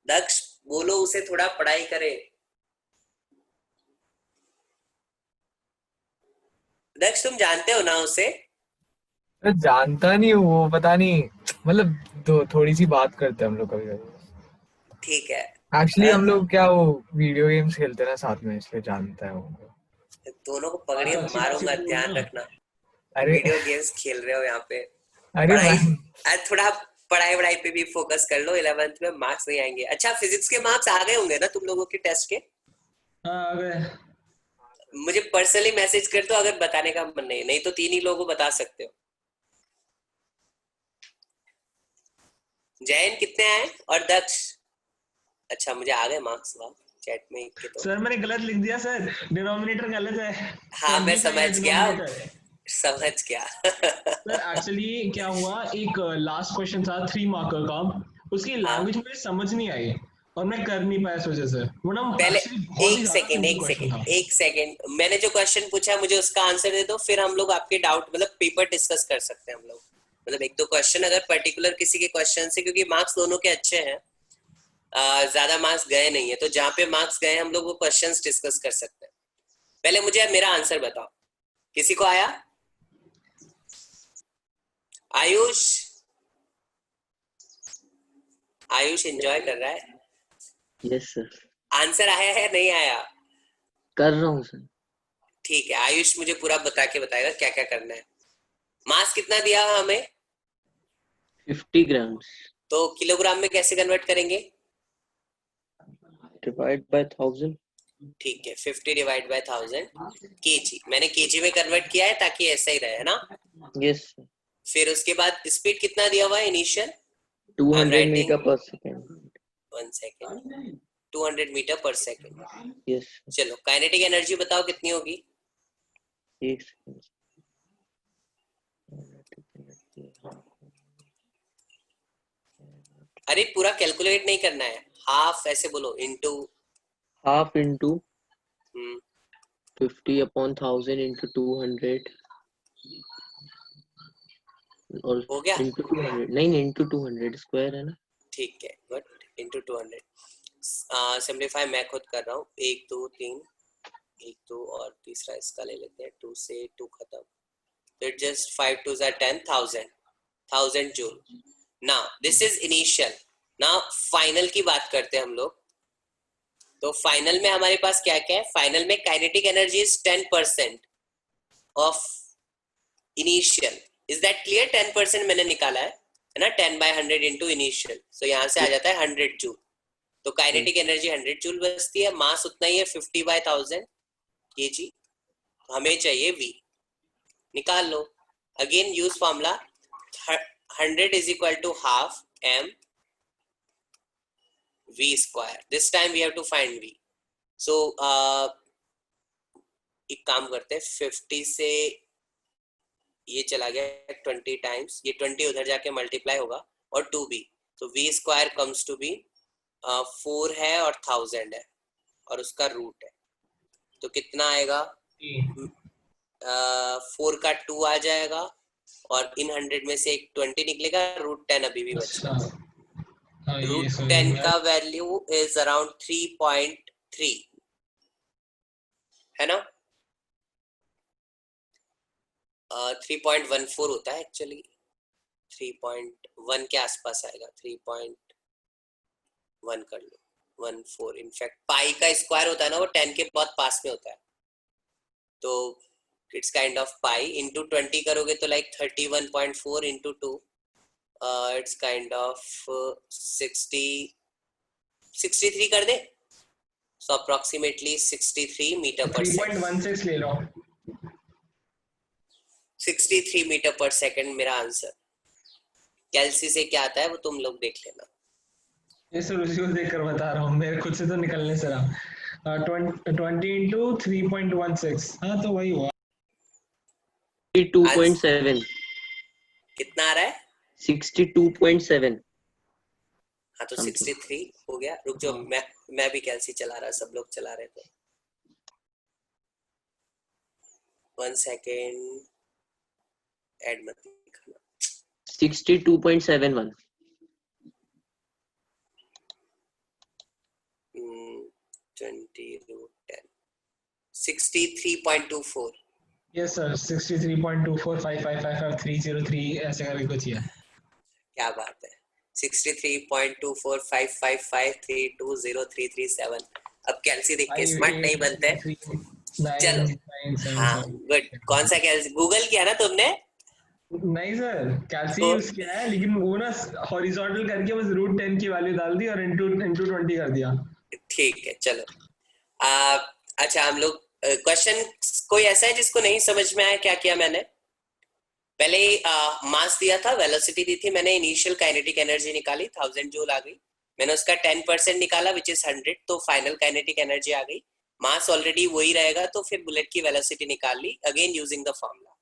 Speaker 1: दक्ष बोलो उसे थोड़ा पढ़ाई करे. दक्ष तुम जानते हो ना उसे?
Speaker 3: मैं जानता नहीं हूँ, वो पता नहीं, मतलब थोड़ी सी बात करते हैं हम लोग कभी कभी.
Speaker 1: ठीक है.
Speaker 3: एक्चुअली हम लोग क्या वो वीडियो गेम्स खेलते हैं ना साथ में, इसलिए जानता है वो.
Speaker 1: दोनों को पकड़िए, मारो मत, ध्यान रखना.
Speaker 3: अरे
Speaker 1: वीडियो गेम्स खेल रहे हो यहाँ पे.
Speaker 3: अरे
Speaker 1: थोड़ा पढ़ाई पे भी फोकस कर लो. 11th में मार्क्स नहीं आएंगे. अच्छा, फिजिक्स के मार्क्स आ गए होंगे ना तुम लोगों के टेस्ट के?
Speaker 2: हाँ आ गए.
Speaker 1: मुझे पर्सनली मैसेज कर दो अगर बताने का मन नहीं तो 3 ही लोगों को बता सकते हो. जैन कितने आए और दक्ष? अच्छा मुझे आ गए मार्क्स, वाह चैट में एक के तो।
Speaker 2: सर मैंने गलत लिख दिया सर, डिनोमिनेटर गलत है।
Speaker 1: हाँ मैं
Speaker 2: 25
Speaker 1: समझ
Speaker 2: है
Speaker 1: गया,
Speaker 2: डिनोमिनेटर।
Speaker 1: समझ गया।
Speaker 2: सर एक्चुअली क्या हुआ, एक लास्ट क्वेश्चन था 3 मार्कर का, उसकी
Speaker 1: हाँ
Speaker 2: लैंग्वेज मुझे समझ नहीं आई और मैं कर नहीं पाया इस वजह से, वरना
Speaker 1: पहले
Speaker 2: एक्चुअली बहुत ही ज्यादा सिंपल
Speaker 1: एक
Speaker 2: क्वेश्चन था।
Speaker 1: सेकेंड एक सेकेंड, मैंने जो क्वेश्चन पूछा मुझे उसका आंसर दे दो, फिर हम लोग आपके डाउट मतलब पेपर डिस्कस कर सकते हैं हम लोग। मतलब एक दो क्वेश्चन अगर पर्टिकुलर किसी के क्वेश्चन से, क्योंकि मार्क्स दोनों के अच्छे हैं, ज्यादा मार्क्स गए नहीं है, तो जहाँ पे मार्क्स गए हम लोग वो क्वेश्चंस डिस्कस कर सकते हैं। पहले मुझे मेरा आंसर बताओ, किसी को आया? आयुष, आयुष एंजॉय कर रहा है।
Speaker 4: यस सर,
Speaker 1: आंसर आया है नहीं आया?
Speaker 4: कर रहा हूँ सर।
Speaker 1: ठीक है, आयुष मुझे पूरा बता के बताएगा क्या क्या करना है। मास कितना दिया हमें?
Speaker 4: 50 ग्राम्स
Speaker 1: तो किलोग्राम में कैसे कन्वर्ट करेंगे?
Speaker 4: Divide by 1000।
Speaker 1: ठीक है, 50 डिवाइड बाय 1000 केजी, मैंने केजी में कन्वर्ट किया है ताकि ऐसा ही रहे, है ना?
Speaker 4: यस सर,
Speaker 1: फिर उसके बाद स्पीड कितना दिया हुआ है initial? I am
Speaker 4: 200
Speaker 1: writing,
Speaker 4: metre per second.
Speaker 1: 1 second, 200 metre per second.
Speaker 4: Yes,
Speaker 1: चलो काइनेटिक एनर्जी बताओ कितनी होगी?
Speaker 4: एक सेकेंड।
Speaker 1: अरे पूरा कैलकुलेट नहीं करना है, हाफ ऐसे बोलो, into.
Speaker 4: Half into 50 upon 1000 into 200 और
Speaker 1: हो गया?
Speaker 4: इंटू 200, नहीं इंटू 200 स्क्वायर है ना।
Speaker 1: ठीक है, गुड, इनटू 200। सिंप्लीफाई मैं खुद कर रहा हूँ, 1 2 3, 1 2 और तीसरा इसका ले लेते हैं, 2 से 2 खत्म, तो it just 5 2 10, 1000 joule. Now this is initial. Now final की बात करते हैं हम लोग। तो फाइनल में हमारे पास क्या क्या है? फाइनल में kinetic energy is 10% of initial. Is that clear? 10% मैंने निकाला है ना, 10/100 इंटू इनिशियल, तो यहाँ से आ जाता है 100 जूल। तो काइनेटिक एनर्जी 100 जूल बचती है, मास उतना ही है 50/1000 केजी, हमें चाहिए V, निकाल लो। Again use formula, 100 is equal to half m v square, this time we have to find v। सो एक काम करते हैं, 50 से ये चला गया 20 टाइम्स, ये 20 उधर जाके मल्टीप्लाई होगा और 2b, तो v square comes to be 4 है और 1000 है और उसका रूट है, तो कितना आएगा? 4 का 2 आ जाएगा और इन 100 में से एक 20 निकलेगा, √10 अभी भी बच
Speaker 2: अच्छा
Speaker 1: रहा है।
Speaker 2: हाँ ये
Speaker 1: √10 का वैल्यू इज अराउंड 3.3, है ना? 3.14 होता है एक्चुअली, 3.1 के आसपास आएगा, 3.1 कर लो, 14। इनफैक्ट पाई का स्क्वायर होता है ना, वो 10 के बहुत पास में होता है, तो it's kind of pi into 20 करोगे तो like 31.4 into 2, it's kind of 63 कर दे, सो अप्रोक्सीमेटली 63 मीटर पर सेकेंड।
Speaker 2: 3.16 ले लो।
Speaker 1: 63 मीटर पर सेकेंड मेरा आंसर। कैल्सी से क्या आता है वो तुम लोग देख लेना।
Speaker 2: ये सर उसी को देख कर बता रहा हूँ, मेरे खुद से तो निकलने से रहा। 20 इंटू 3.16, हाँ तो वही हुआ।
Speaker 4: 62.7।
Speaker 1: कितना आ रहा है?
Speaker 4: 62.7।
Speaker 1: हाँ तो
Speaker 4: Something.
Speaker 1: 63 हो गया। रुक जाओ, मैं भी कैल्सी चला रहा, सब लोग चला रहे थे। 1 सेकेंड, ऐड मत दिखाना।
Speaker 4: 62.71।
Speaker 1: 20√10, 63.24।
Speaker 2: यस सर, 63.2455555303 ऐसे करके कुछ ही है।
Speaker 1: क्या बात है, 63.245553203337। अब कैल्सी देख के स्मार्ट नहीं बनते। चलो, हाँ गुड। कौन सा कैल्सी गूगल किया ना तुमने?
Speaker 2: नहीं सर, कैल्सी
Speaker 1: तो
Speaker 2: यूज किया है, लेकिन वो ना हॉरिजॉन्टल करके बस √10 की वैल्यू डाल दी और इंटू 20 कर दिया।
Speaker 1: ठीक है चलो। अच्छा हम लोग क्वेश्चन, कोई ऐसा है जिसको नहीं समझ में आया क्या किया मैंने? पहले मास दिया था, वेलोसिटी दी थी, मैंने इनिशियल काइनेटिक एनर्जी निकाली 1000 जूल आ गई, मैंने उसका 10% निकाला विच इज 100, तो फाइनल काइनेटिक एनर्जी आ गई। मास ऑलरेडी वही रहेगा, तो फिर बुलेट की वेलोसिटी निकाल ली अगेन यूजिंग द फॉर्मूला।